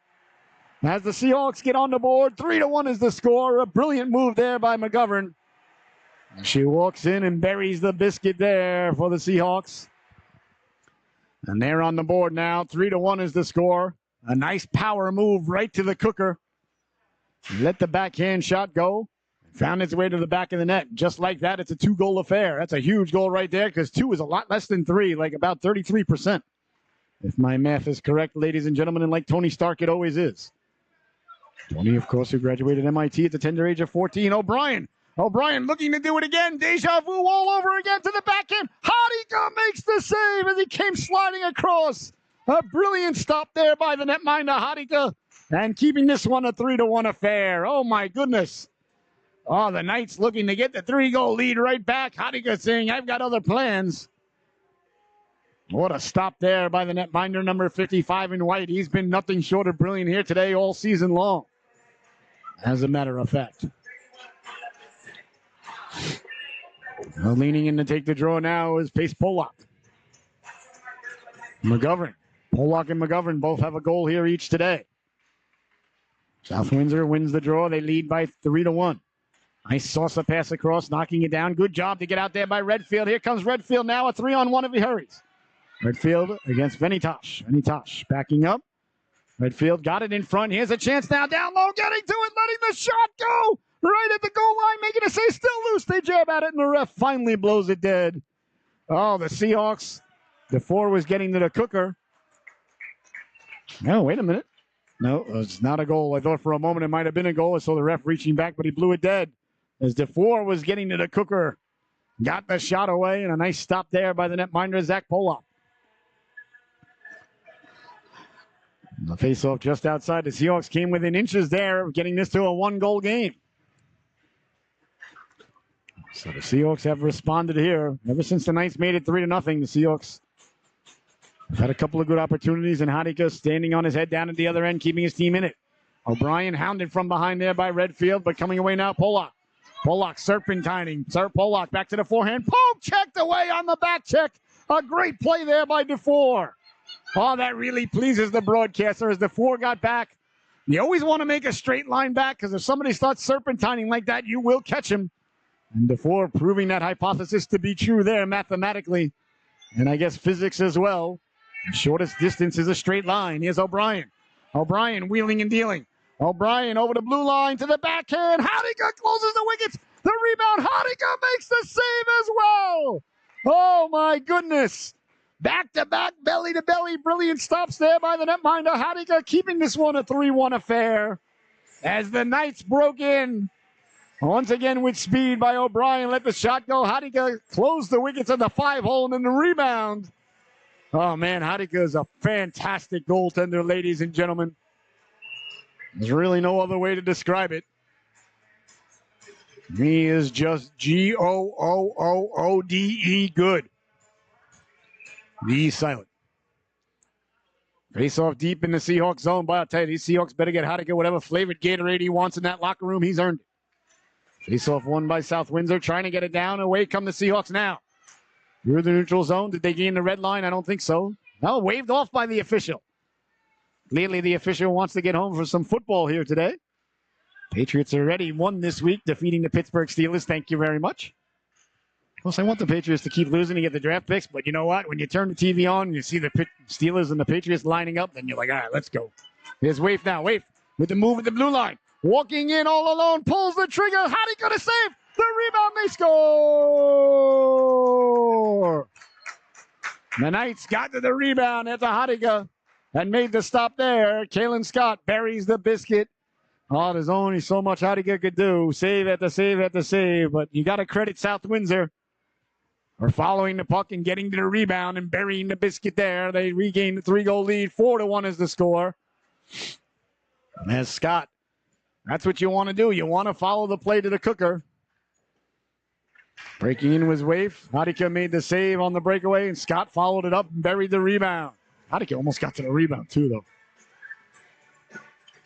As the Seahawks get on the board, 3-1 is the score. A brilliant move there by McGovern. She walks in and buries the biscuit there for the Seahawks. And they're on the board now. 3-1 is the score. A nice power move right to the cooker. Let the backhand shot go. Found its way to the back of the net. Just like that, it's a 2-goal affair. That's a huge goal right there because 2 is a lot less than 3, like about 33%. If my math is correct, ladies and gentlemen, and like Tony Stark, it always is. Tony, of course, who graduated MIT at the tender age of 14. O'Brien looking to do it again. Deja vu all over again to the backhand. Hadika makes the save as he came sliding across. A brilliant stop there by the netminder, Hadika, and keeping this one a 3-1 affair. Oh, my goodness. Oh, the Knights looking to get the 3-goal lead right back. Hadika saying, I've got other plans. What a stop there by the netminder, number 55 in white. He's been nothing short of brilliant here today all season long, as a matter of fact. Well, leaning in to take the draw now is Pace Pollock. McGovern. Pollock and McGovern both have a goal here each today. South Windsor wins the draw. They lead by 3-1. Nice saucer pass across, knocking it down. Good job to get out there by Redfield. Here comes Redfield now, a 3-on-1 if he hurries. Redfield against Venitosh. Venitosh backing up. Redfield got it in front. Here's a chance now, down low, getting to it, letting the shot go. Right at the goal line, making a save, still loose. They jab at it, and the ref finally blows it dead. Oh, the Seahawks. The 4 was getting to the cooker. No, wait a minute. No, it's not a goal. I thought for a moment it might have been a goal. I saw the ref reaching back, but he blew it dead. As DeFore was getting to the cooker. Got the shot away, and a nice stop there by the netminder, Zach Pollock. The faceoff just outside. The Seahawks came within inches there of getting this to a 1-goal game. So the Seahawks have responded here. Ever since the Knights made it 3-0, the Seahawks have had a couple of good opportunities, and Hadika standing on his head down at the other end, keeping his team in it. O'Brien hounded from behind there by Redfield, but coming away now, Pollock. Pollock serpentining. Pollock back to the forehand. Poke checked away on the back check. A great play there by DeFore. Oh, that really pleases the broadcaster as DeFore got back. You always want to make a straight line back because if somebody starts serpentining like that, you will catch him. And DeFore proving that hypothesis to be true there mathematically. And I guess physics as well. The shortest distance is a straight line. Here's O'Brien. O'Brien wheeling and dealing. O'Brien over the blue line to the backhand. Hadika closes the wickets. The rebound. Hadika makes the save as well. Oh, my goodness. Back-to-back, belly-to-belly, brilliant stops there by the netminder. Hadika keeping this one a 3-1 affair as the Knights broke in. Once again with speed by O'Brien. Let the shot go. Hadika closed the wickets on the 5-hole and then the rebound. Oh, man, Hadika is a fantastic goaltender, ladies and gentlemen. There's really no other way to describe it. He is just Goode good. The silent. Face off deep in the Seahawks zone. But I'll tell you, these Seahawks better get Hadika whatever flavored Gatorade he wants in that locker room. He's earned it. Face off won by South Windsor. Trying to get it down. Away come the Seahawks now. Through the neutral zone. Did they gain the red line? I don't think so. No, waved off by the official. Clearly the official wants to get home for some football here today. Patriots already won this week, defeating the Pittsburgh Steelers. Thank you very much. Of course, I want the Patriots to keep losing to get the draft picks, but you know what? When you turn the TV on and you see the Steelers and the Patriots lining up, then you're like, all right, let's go. Here's Waif now. Waif with the move at the blue line. Walking in all alone, pulls the trigger. How'd he gonna save? The rebound, they score! The Knights got to the rebound at the Hadika and made the stop there. Kalen Scott buries the biscuit. Oh, there's only so much Hadika could do. Save at the save at the save, but you got to credit South Windsor for following the puck and getting to the rebound and burying the biscuit there. They regained the 3-goal lead. 4-1 is the score. And as Scott, that's what you want to do. You want to follow the play to the cooker. Breaking in was Waif. Hadika made the save on the breakaway, and Scott followed it up and buried the rebound. Hadika almost got to the rebound, too, though.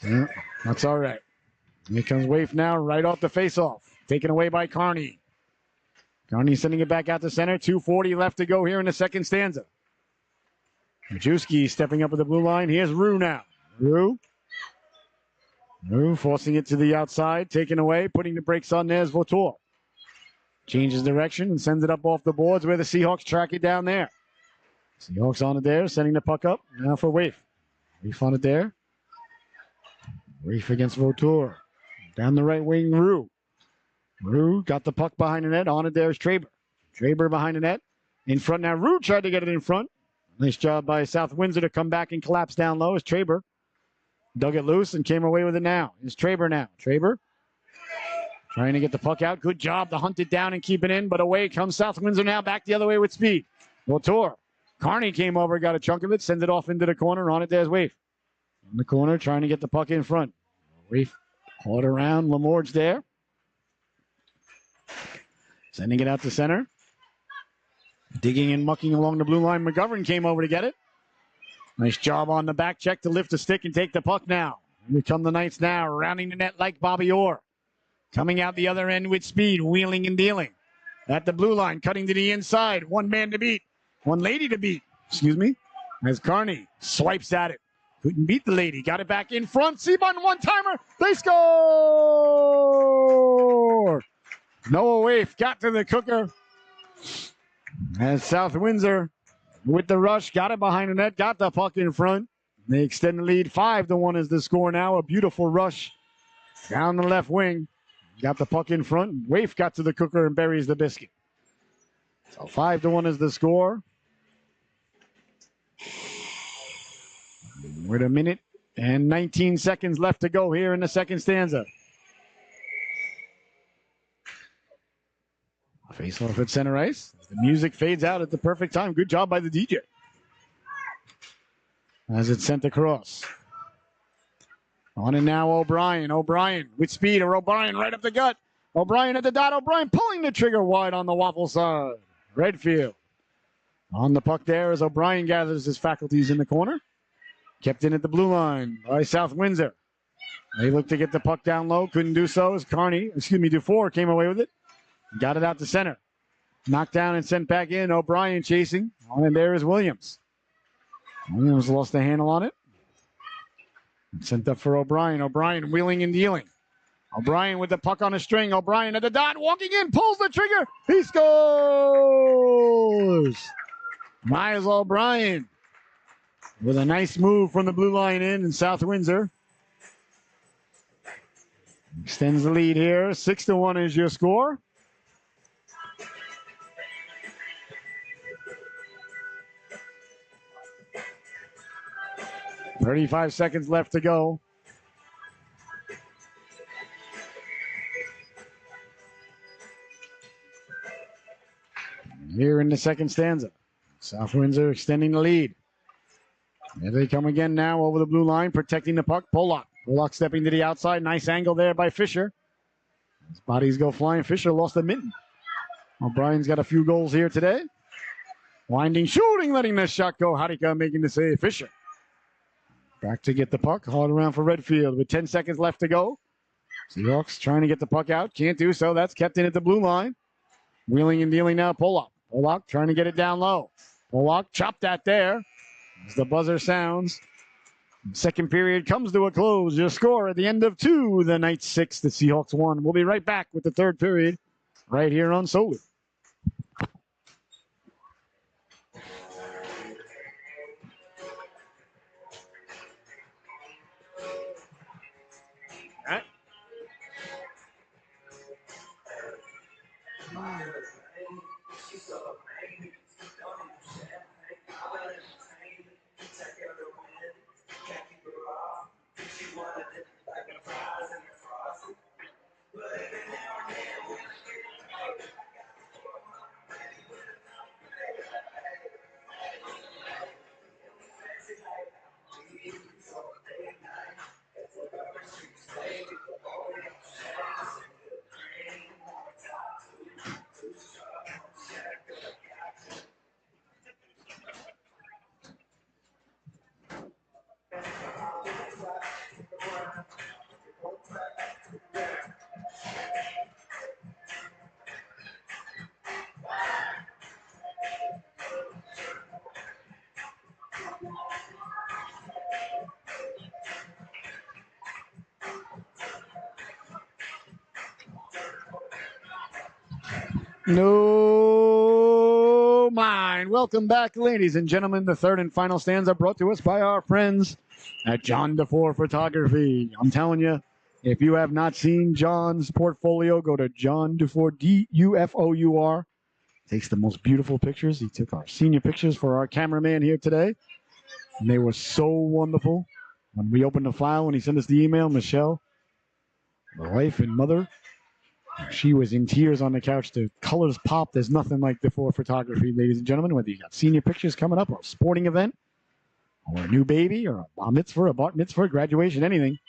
Yeah, that's all right. Here comes Waif now, right off the faceoff. Taken away by Carney. Carney sending it back out to center. 2:40 left to go here in the second stanza. Majewski stepping up at the blue line. Here's Rue now. Rue forcing it to the outside. Taken away. Putting the brakes on there is Vautour. Changes direction and sends it up off the boards where the Seahawks track it down there. Seahawks on it there, sending the puck up. Now for Waif. Waif on it there. Waif against Votour. Down the right wing, Rue. Rue got the puck behind the net. On it there is Traber. Traber behind the net. In front now. Rue tried to get it in front. Nice job by South Windsor to come back and collapse down low as Traber dug it loose and came away with it now. It's Traber now. Traber trying to get the puck out. Good job to hunt it down and keep it in, but away comes South Windsor now back the other way with speed. Votour. Carney came over, got a chunk of it, sends it off into the corner. On it there's Waif. In the corner trying to get the puck in front. Waif hauled around. Lamorge there. Sending it out to center. Digging and mucking along the blue line. McGovern came over to get it. Nice job on the back check to lift the stick and take the puck now. Here come the Knights now, rounding the net like Bobby Orr. Coming out the other end with speed, wheeling and dealing. At the blue line, cutting to the inside. One man to beat. One lady to beat. As Carney swipes at it. Couldn't beat the lady. Got it back in front. Seabun one-timer. They score! Noah Waif got to the cooker. As South Windsor with the rush, got it behind the net, got the puck in front. They extend the lead. 5-1 is the score now. A beautiful rush down the left wing. Got the puck in front. Waif got to the cooker and buries the biscuit. So 5-1 is the score. With a minute and 19 seconds left to go here in the second stanza. Face off at center ice. The music fades out at the perfect time. Good job by the DJ. As it's sent across. On and now O'Brien. O'Brien with speed. Or O'Brien right up the gut. O'Brien at the dot. O'Brien pulling the trigger wide on the waffle side. Redfield. On the puck there as O'Brien gathers his faculties in the corner. Kept in at the blue line by South Windsor. They look to get the puck down low. Couldn't do so as Dufour came away with it. Got it out to center. Knocked down and sent back in. O'Brien chasing. On and there is Williams. Williams lost the handle on it. Sent up for O'Brien. O'Brien wheeling and dealing. O'Brien with the puck on a string. O'Brien at the dot. Walking in. Pulls the trigger. He scores! Miles O'Brien with a nice move from the blue line in South Windsor. Extends the lead here. 6-1 is your score. 35 seconds left to go. Here in the second stanza. South Windsor extending the lead. Here they come again now over the blue line, protecting the puck. Pollock. Pollock stepping to the outside. Nice angle there by Fisher. His bodies go flying. Fisher lost a mitten. O'Brien's got a few goals here today. Winding, shooting, letting the shot go. Harika making the save. Fisher. Back to get the puck. Hauled around for Redfield with 10 seconds left to go. Seahawks trying to get the puck out. Can't do so. That's kept in at the blue line. Wheeling and dealing now. Pollock. Pollock trying to get it down low. Pollock chopped that there. As the buzzer sounds. Second period comes to a close. Your score at the end of 2, the Knights 6, the Seahawks 1. We'll be right back with the third period right here on SOLU. No mind. welcome back, ladies and gentlemen. The third and final stands are brought to us by our friends at John DeFore Photography. I'm telling you, if you have not seen John's portfolio, go to John DeFore, DUFOUR. Takes the most beautiful pictures. He took our senior pictures for our cameraman here today, and they were so wonderful. When we opened the file, when he sent us the email, Michelle, the wife and mother, she was in tears on the couch. The colors pop. There's nothing like DeFore Photography, ladies and gentlemen. Whether you got senior pictures coming up, or a sporting event, or a new baby, or a bar mitzvah, graduation, anything,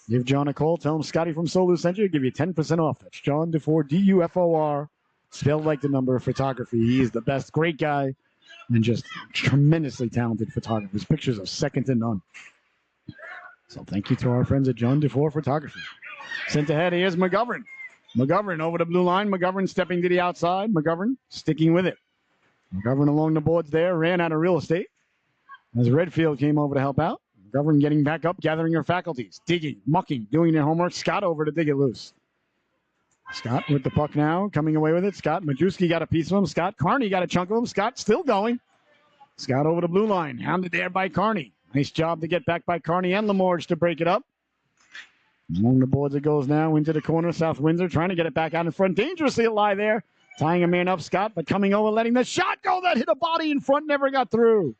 give John a call. Tell him Scotty from Solu sent you. Give you 10% off. That's John DeFore, DUFOR, spelled like the number of photography. He is the best, great guy, and just tremendously talented photographer. His pictures are second to none. So thank you to our friends at John DeFore Photography. Sent ahead, here's McGovern. McGovern over the blue line. McGovern stepping to the outside. McGovern sticking with it. McGovern along the boards there. Ran out of real estate as Redfield came over to help out. McGovern getting back up, gathering her faculties. Digging, mucking, doing their homework. Scott over to dig it loose. Scott with the puck now, coming away with it. Scott Majewski got a piece of him. Scott Carney got a chunk of him. Scott still going. Scott over the blue line. Hounded there by Carney. Nice job to get back by Carney and Lamorge to break it up. Along the boards it goes now into the corner. South Windsor trying to get it back out in front. Dangerously lie there. Tying a man up, Scott, but coming over, letting the shot go. That hit a body in front, never got through.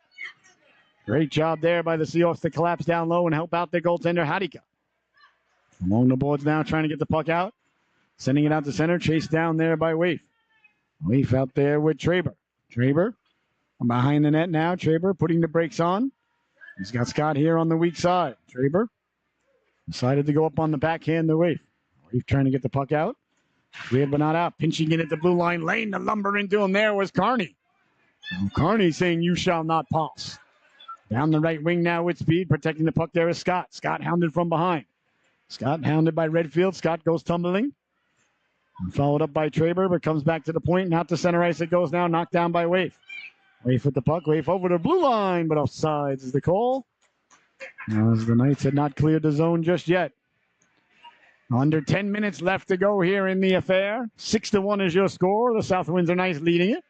Great job there by the Seahawks to collapse down low and help out their goaltender, Hadika. Along the boards now, trying to get the puck out. Sending it out to center. Chased down there by Waif. Waif out there with Traber. Traber behind the net now. Traber putting the brakes on. He's got Scott here on the weak side. Traber decided to go up on the backhand to Waif. Waif trying to get the puck out. Cleared but not out. Pinching in at the blue line. Laying the lumber into him there was Carney. Now Carney saying, "You shall not pass." Down the right wing now with speed. Protecting the puck there is Scott. Scott hounded from behind. Scott hounded by Redfield. Scott goes tumbling. And followed up by Traber, but comes back to the point. Not to center ice it goes now. Knocked down by Waif. Waif with the puck. Waif over the blue line, but offsides is the call. As the Knights had not cleared the zone just yet. Under 10 minutes left to go here in the affair. 6-1 is your score. The South Windsor Knights leading it.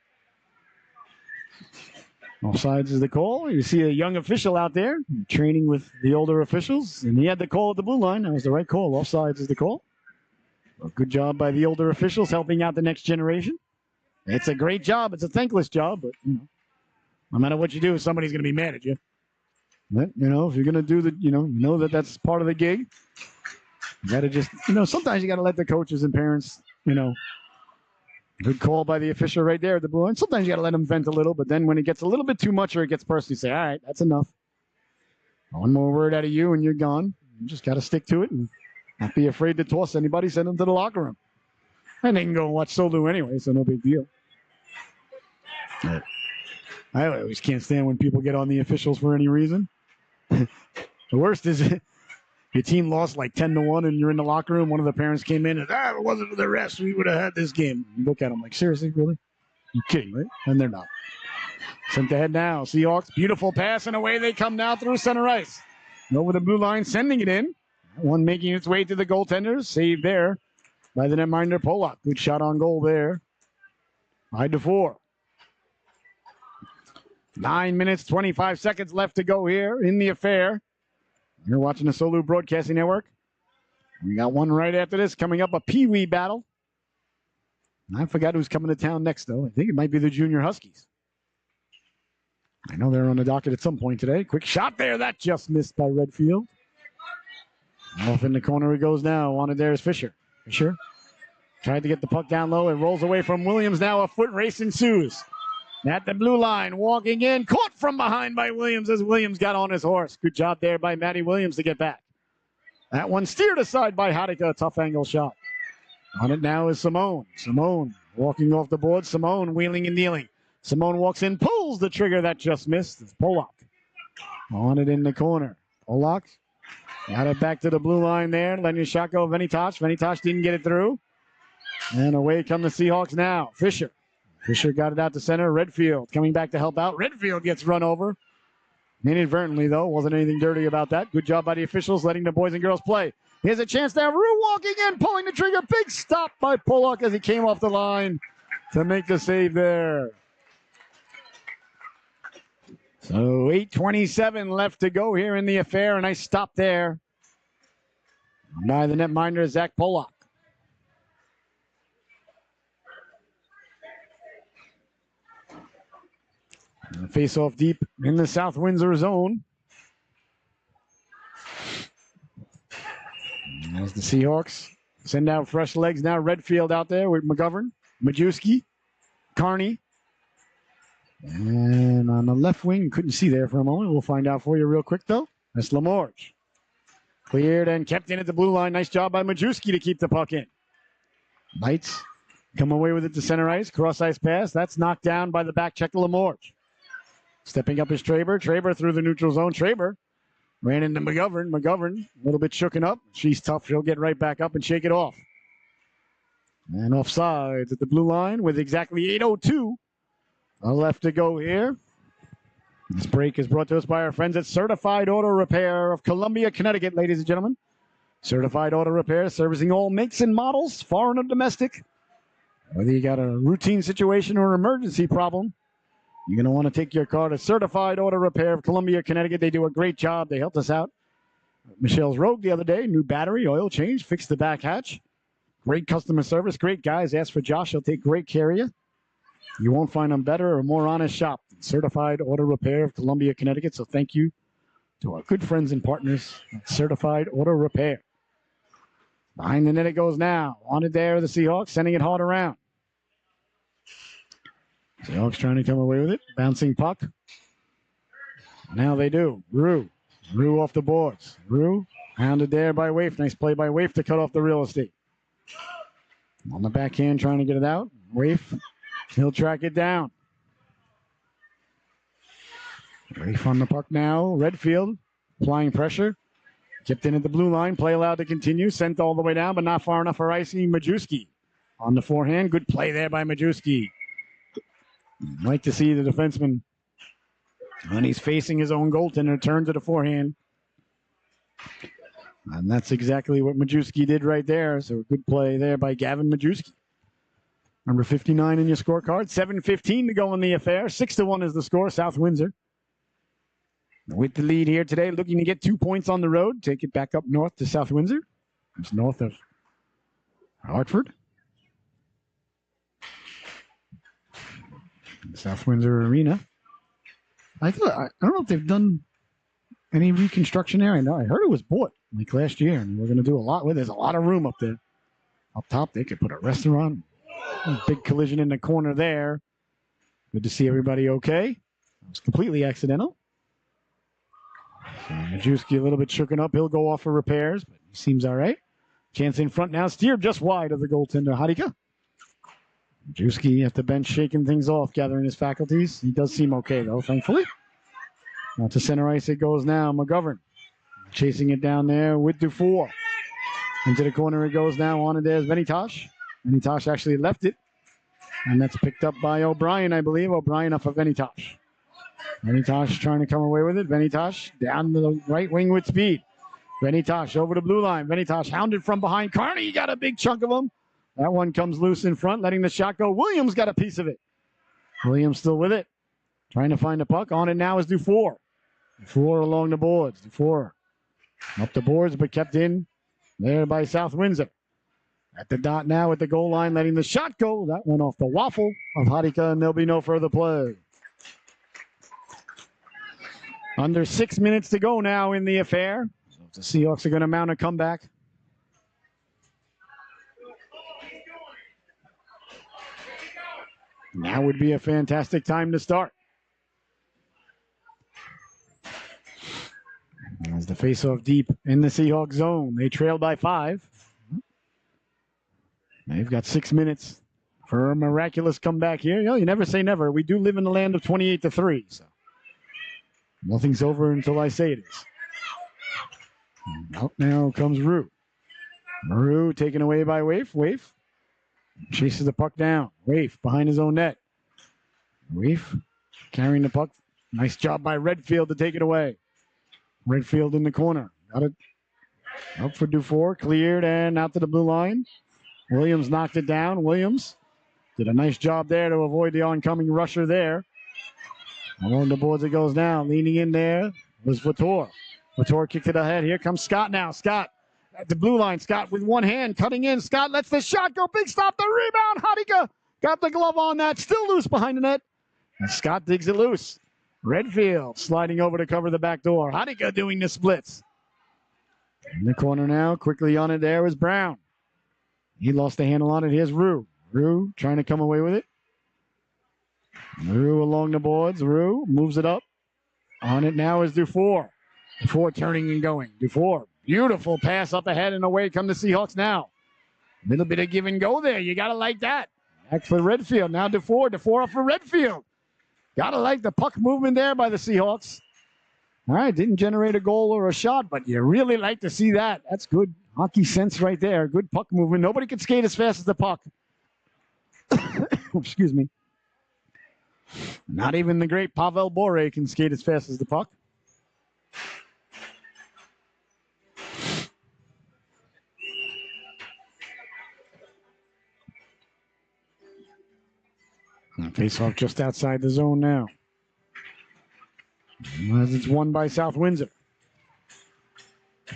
Offsides is the call. You see a young official out there training with the older officials, and he had the call at the blue line. That was the right call. Offsides is the call. Well, good job by the older officials helping out the next generation. It's a great job. It's a thankless job, but no matter what you do, somebody's going to be mad at you. But, if you're going to do the, you know that that's part of the gig. You got to just, sometimes you got to let the coaches and parents, good call by the official right there at the blue line. Sometimes you got to let them vent a little, but then when it gets a little bit too much or it gets personal, you say, all right, that's enough. One more word out of you and you're gone. You just got to stick to it and not be afraid to toss anybody, send them to the locker room. And they can go and watch Solu anyway, so no big deal. I always can't stand when people get on the officials for any reason. The worst is your team lost like 10-1 and you're in the locker room. One of the parents came in and, if it wasn't for the refs, we would have had this game. You look at them like, seriously, really? You're kidding, right? And they're not. Sent ahead now. Seahawks, beautiful pass, and away they come now through center ice. Over the blue line, sending it in. One making its way to the goaltenders. Saved there by the netminder, Polak. Good shot on goal there. 5-4. 9 minutes, 25 seconds left to go here in the affair. You're watching the Solu Broadcasting Network. We got one right after this coming up, a Pee Wee battle. I forgot who's coming to town next, though. I think it might be the Junior Huskies. I know they're on the docket at some point today. Quick shot there. That just missed by Redfield. Off in the corner it goes now. Wanted there is Fisher. Fisher tried to get the puck down low. It rolls away from Williams now. A foot race ensues. At the blue line, walking in. Caught from behind by Williams as Williams got on his horse. Good job there by Matty Williams to get back. That one steered aside by Hadika. A tough angle shot. On it now is Simone. Simone walking off the board. Simone wheeling and dealing. Simone walks in, pulls the trigger. That just missed. It's Polak. On it in the corner. Polak got it back to the blue line there. Letting your shot go. Venitosh. Venitosh didn't get it through. And away come the Seahawks now. Fisher. Fisher got it out to center. Redfield coming back to help out. Redfield gets run over. Inadvertently, though. Wasn't anything dirty about that. Good job by the officials letting the boys and girls play. Here's a chance now. Rue walking in, pulling the trigger. Big stop by Pollock as he came off the line to make the save there. So 8:27 left to go here in the affair. A nice stop there by the netminder, Zach Pollock. Face off deep in the South Windsor zone. As the Seahawks send out fresh legs now. Redfield out there with McGovern, Majewski, Carney. And on the left wing, couldn't see there for a moment. We'll find out for you real quick, though. That's Lamorge. Cleared and kept in at the blue line. Nice job by Majewski to keep the puck in. Knights come away with it to center ice. Cross ice pass. That's knocked down by the back check of Lamorge. Stepping up is Traber. Traber through the neutral zone. Traber ran into McGovern. McGovern a little bit shooken up. She's tough. She'll get right back up and shake it off. And offsides at the blue line with exactly 8:02 left to go here. This break is brought to us by our friends at Certified Auto Repair of Columbia, Connecticut, ladies and gentlemen. Certified Auto Repair, servicing all makes and models, foreign or domestic. Whether you got a routine situation or emergency problem, you're going to want to take your car to Certified Auto Repair of Columbia, Connecticut. They do a great job. They helped us out. Michelle's Rogue the other day, new battery, oil change, fixed the back hatch. Great customer service, great guys. Ask for Josh. He'll take great care of you. You won't find them better or more honest shop than Certified Auto Repair of Columbia, Connecticut. So thank you to our good friends and partners at Certified Auto Repair. Behind the net it goes now. On it there, the Seahawks, sending it hard around. Seahawks trying to come away with it. Bouncing puck. Now they do. Rue off the boards. Rue hounded there by Waif. Nice play by Waif to cut off the real estate. On the backhand trying to get it out. Waif, he'll track it down. Waif on the puck now. Redfield applying pressure. Kept in at the blue line. Play allowed to continue. Sent all the way down, but not far enough for icing. Majewski on the forehand. Good play there by Majewski. Like to see the defenseman when he's facing his own goaltender turn to the forehand. And that's exactly what Majewski did right there. So a good play there by Gavin Majewski. Number 59 in your scorecard. 7:15 to go in the affair. 6-1 is the score. South Windsor with the lead here today, looking to get 2 points on the road. Take it back up north to South Windsor. It's north of Hartford. South Windsor Arena. I don't know if they've done any reconstruction there. I know I heard it was bought like last year, and we're going to do a lot with it. There's a lot of room up there. Up top, they could put a restaurant. Big collision in the corner there. Good to see everybody okay. It was completely accidental. So Majewski a little bit shooken up. He'll go off for repairs, but he seems all right. Chance in front now. Steered just wide of the goaltender, Hadika. Majewski at the bench shaking things off, gathering his faculties. He does seem okay, though, thankfully. Now to center ice it goes now. McGovern chasing it down there with Dufour. Into the corner it goes now. On it there's Venitosh. Venitosh actually left it. And that's picked up by O'Brien, I believe. O'Brien off of Venitosh. Venitosh trying to come away with it. Venitosh down to the right wing with speed. Venitosh over the blue line. Venitosh hounded from behind. Carney got a big chunk of him. That one comes loose in front, letting the shot go. Williams got a piece of it. Williams still with it. Trying to find the puck. On it now is Dufour. Dufour along the boards. Dufour up the boards, but kept in there by South Windsor. At the dot now at the goal line, letting the shot go. That one off the waffle of Hadika, and there'll be no further play. Under 6 minutes to go now in the affair. So the Seahawks are going to mount a comeback. Now would be a fantastic time to start. As the face-off deep in the Seahawks zone. They trail by 5. They've got 6 minutes for a miraculous comeback here. You know, you never say never. We do live in the land of 28-3. So nothing's over until I say it is. Out now comes Rue. Rue taken away by Waif. Waif chases the puck down. Waif behind his own net. Waif carrying the puck. Nice job by Redfield to take it away. Redfield in the corner. Got it up for Dufour. Cleared and out to the blue line. Williams knocked it down. Williams did a nice job there to avoid the oncoming rusher there. Along the boards it goes now. Leaning in there was Vutor. Vutor kicked it ahead. Here comes Scott now. Scott at the blue line. Scott with one hand cutting in. Scott lets the shot go. Big stop. The rebound. Hadika got the glove on that. Still loose behind the net. And Scott digs it loose. Redfield sliding over to cover the back door. Hadika doing the splits. In the corner now. Quickly on it there is Brown. He lost the handle on it. Here's Rue. Rue trying to come away with it. Rue along the boards. Rue moves it up. On it now is Dufour. Dufour turning and going. Dufour. Beautiful pass up ahead and away come the Seahawks now. A little bit of give and go there. You got to like that. Back for Redfield. Now Dufour. Dufour up for Redfield. Got to like the puck movement there by the Seahawks. All right, didn't generate a goal or a shot, but you really like to see that. That's good hockey sense right there. Good puck movement. Nobody can skate as fast as the puck. Excuse me. Not even the great Pavel Bure can skate as fast as the puck. Face off just outside the zone now. As it's won by South Windsor.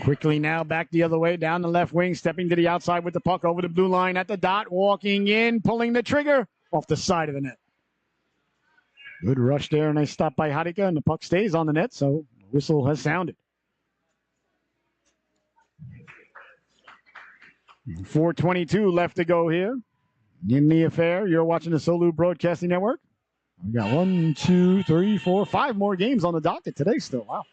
Quickly now back the other way, down the left wing, stepping to the outside with the puck over the blue line at the dot, walking in, pulling the trigger off the side of the net. Good rush there, nice stop by Hadika, and the puck stays on the net, so the whistle has sounded. 4:22 left to go here in the affair. You're watching the Solu Broadcasting Network. We got 1, 2, 3, 4, 5 more games on the docket today still. Wow.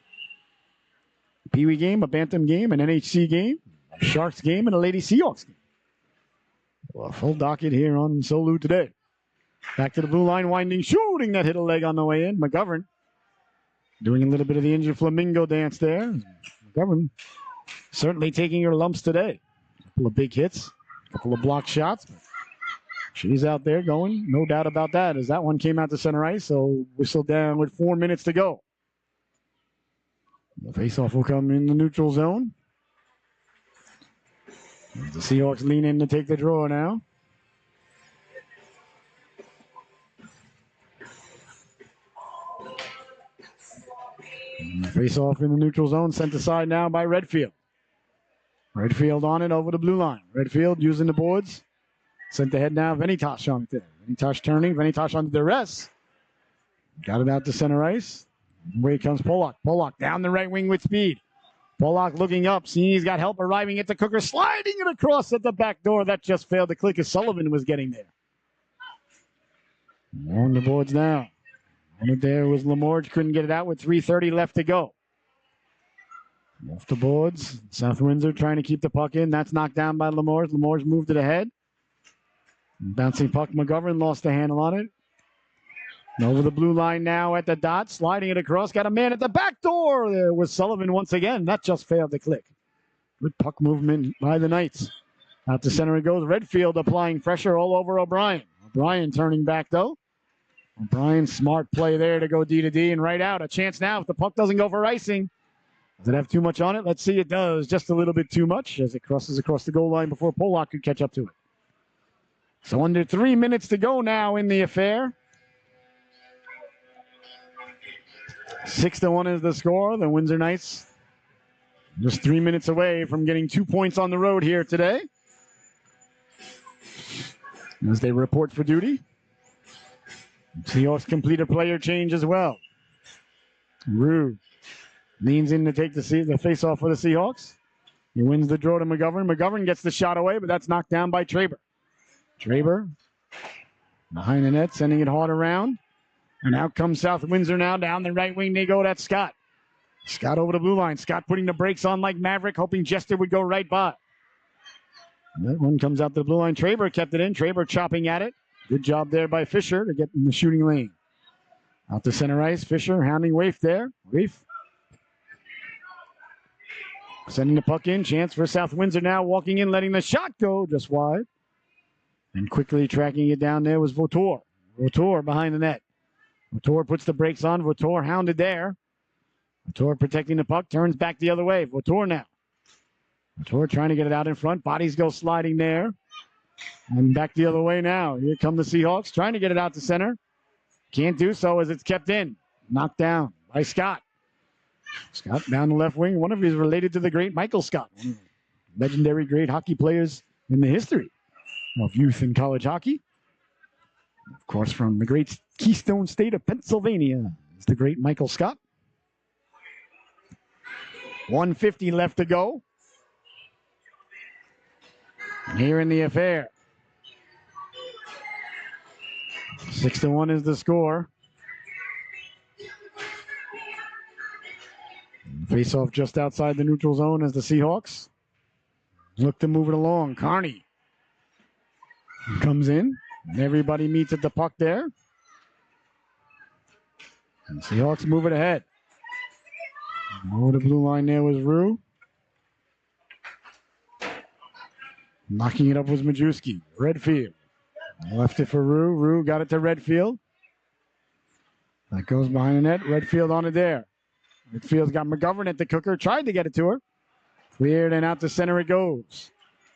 A Pee Wee game, a Bantam game, an NHC game, a Sharks game, and a Lady Seahawks game. Well, a full docket here on Solu today. Back to the blue line, winding, shooting that hit a leg on the way in. McGovern doing a little bit of the injured flamingo dance there. McGovern certainly taking her lumps today. A couple of big hits, a couple of blocked shots. She's out there going, no doubt about that, as that one came out to center ice, so whistle down with 4 minutes to go. The faceoff will come in the neutral zone. The Seahawks lean in to take the draw now. Face-off in the neutral zone, sent aside now by Redfield. Redfield on it over the blue line. Redfield using the boards. Sent ahead now, Venitosh on it there. Venitosh turning, Venitosh under duress. Got it out to center ice. Away comes Pollock. Pollock down the right wing with speed. Pollock looking up, seeing he's got help arriving at the cooker, sliding it across at the back door. That just failed to click as Sullivan was getting there. On the boards now. On it there was Lamorge, couldn't get it out with 3:30 left to go. Off the boards. South Windsor trying to keep the puck in. That's knocked down by Lamorge. Lamorge moved it ahead. Bouncing puck, McGovern lost the handle on it. And over the blue line now at the dot, sliding it across. Got a man at the back door. There was Sullivan once again. That just failed to click. Good puck movement by the Knights. Out to center it goes. Redfield applying pressure all over O'Brien. O'Brien turning back though. O'Brien, smart play there to go D to D and right out. A chance now if the puck doesn't go for icing. Does it have too much on it? Let's see. It does. Just a little bit too much as it crosses across the goal line before Pollock could catch up to it. So under 3 minutes to go now in the affair. 6-1 is the score. The Windsor Knights just 3 minutes away from getting 2 points on the road here today. As they report for duty. Seahawks complete a player change as well. Rue leans in to take the face-off for the Seahawks. He wins the draw to McGovern. McGovern gets the shot away, but that's knocked down by Traber. Traber behind the net, sending it hard around. And out comes South Windsor now. Down the right wing they go. That's Scott. Scott over the blue line. Scott putting the brakes on like Maverick, hoping Jester would go right by. That one comes out to the blue line. Traber kept it in. Traber chopping at it. Good job there by Fisher to get in the shooting lane. Out to center ice. Fisher hounding Waif there. Waif sending the puck in. Chance for South Windsor now. Walking in, letting the shot go just wide. And quickly tracking it down there was Vutor. Vutor behind the net. Vutor puts the brakes on. Vutor hounded there. Vutor protecting the puck. Turns back the other way. Vutor now. Vutor trying to get it out in front. Bodies go sliding there. And back the other way now. Here come the Seahawks. Trying to get it out to center. Can't do so as it's kept in. knocked down by Scott. Scott down the left wing. One of his related to the great Michael Scott, one of the legendary great hockey players in the history of youth and college hockey. Of course, from the great Keystone State of Pennsylvania is the great Michael Scott. 1:50 left to go. And here in the affair, 6-1 is the score. Face off just outside the neutral zone as the Seahawks look to move it along. Carney comes in. And everybody meets at the puck there. And the Seahawks move it ahead. Over the blue line there was Rue. Knocking it up was Majewski. Redfield left it for Rue. Rue got it to Redfield. That goes behind the net. Redfield on it there. Redfield's got McGovern at the cooker. Tried to get it to her. Cleared and out to center it goes.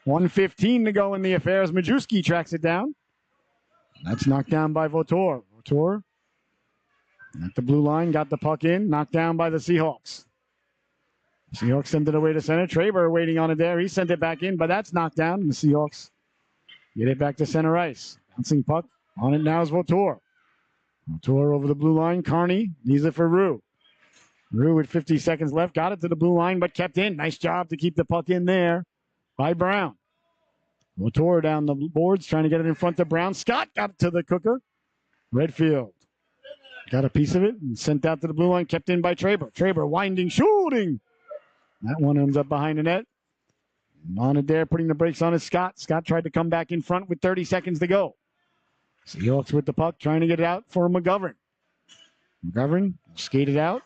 1:15 to go in the affair as Majewski tracks it down. That's knocked down by Votor. Votor at the blue line, got the puck in, knocked down by the Seahawks. Seahawks send it away to center. Traber waiting on it there. He sent it back in, but that's knocked down. And the Seahawks get it back to center ice. Bouncing puck. On it now is Votor. Votor over the blue line. Carney needs it for Rue. Rue with 50 seconds left. Got it to the blue line, but kept in. Nice job to keep the puck in there by Brown. Votor down the boards, trying to get it in front of Brown. Scott got it to the cooker. Redfield got a piece of it and sent out to the blue line, kept in by Traber. Traber winding, shooting. That one ends up behind the net. On it there, putting the brakes on is Scott. Scott tried to come back in front with 30 seconds to go. Seahawks with the puck, trying to get it out for McGovern. McGovern skated out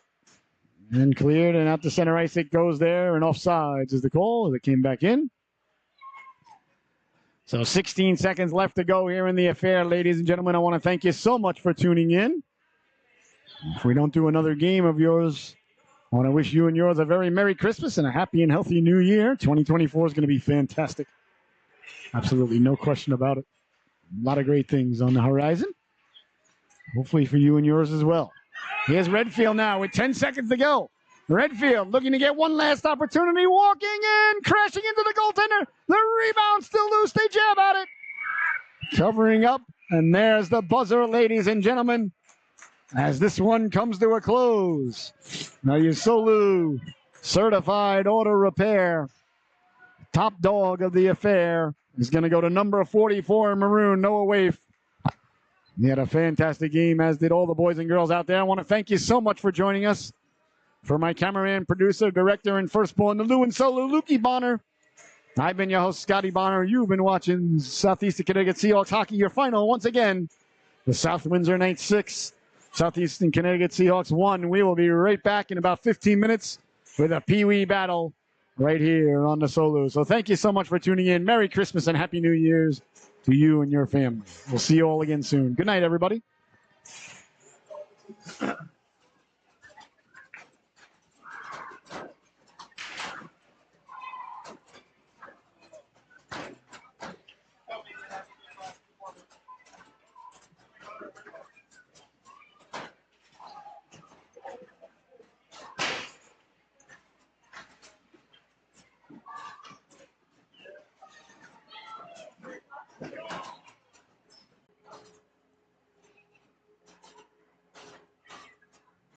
and cleared, and out to center ice it goes there, and offsides is the call as it came back in. So 16 seconds left to go here in the affair, ladies and gentlemen. I want to thank you so much for tuning in. If we don't do another game of yours, I want to wish you and yours a very Merry Christmas and a happy and healthy New Year. 2024 is going to be fantastic. Absolutely no question about it. A lot of great things on the horizon. Hopefully for you and yours as well. Here's Redfield now with 10 seconds to go. Redfield looking to get one last opportunity. Walking in, crashing into the goaltender. The rebound still loose. They jab at it. Covering up, and there's the buzzer, ladies and gentlemen, as this one comes to a close. Now your Solu certified auto repair, top dog of the affair, is going to go to number 44 in maroon, Noah Waif. He had a fantastic game, as did all the boys and girls out there. I want to thank you so much for joining us. For my cameraman, producer, director, and firstborn, the Lou and Solo, Lukey Bonner. I've been your host, Scotty Bonner. You've been watching Southeastern Connecticut Seahawks hockey. Your final, once again, the South Windsor Knights 6, Southeastern Connecticut Seahawks 1. We will be right back in about 15 minutes with a Pee-wee battle right here on the Solo. So thank you so much for tuning in. Merry Christmas and Happy New Year's to you and your family. We'll see you all again soon. Good night, everybody.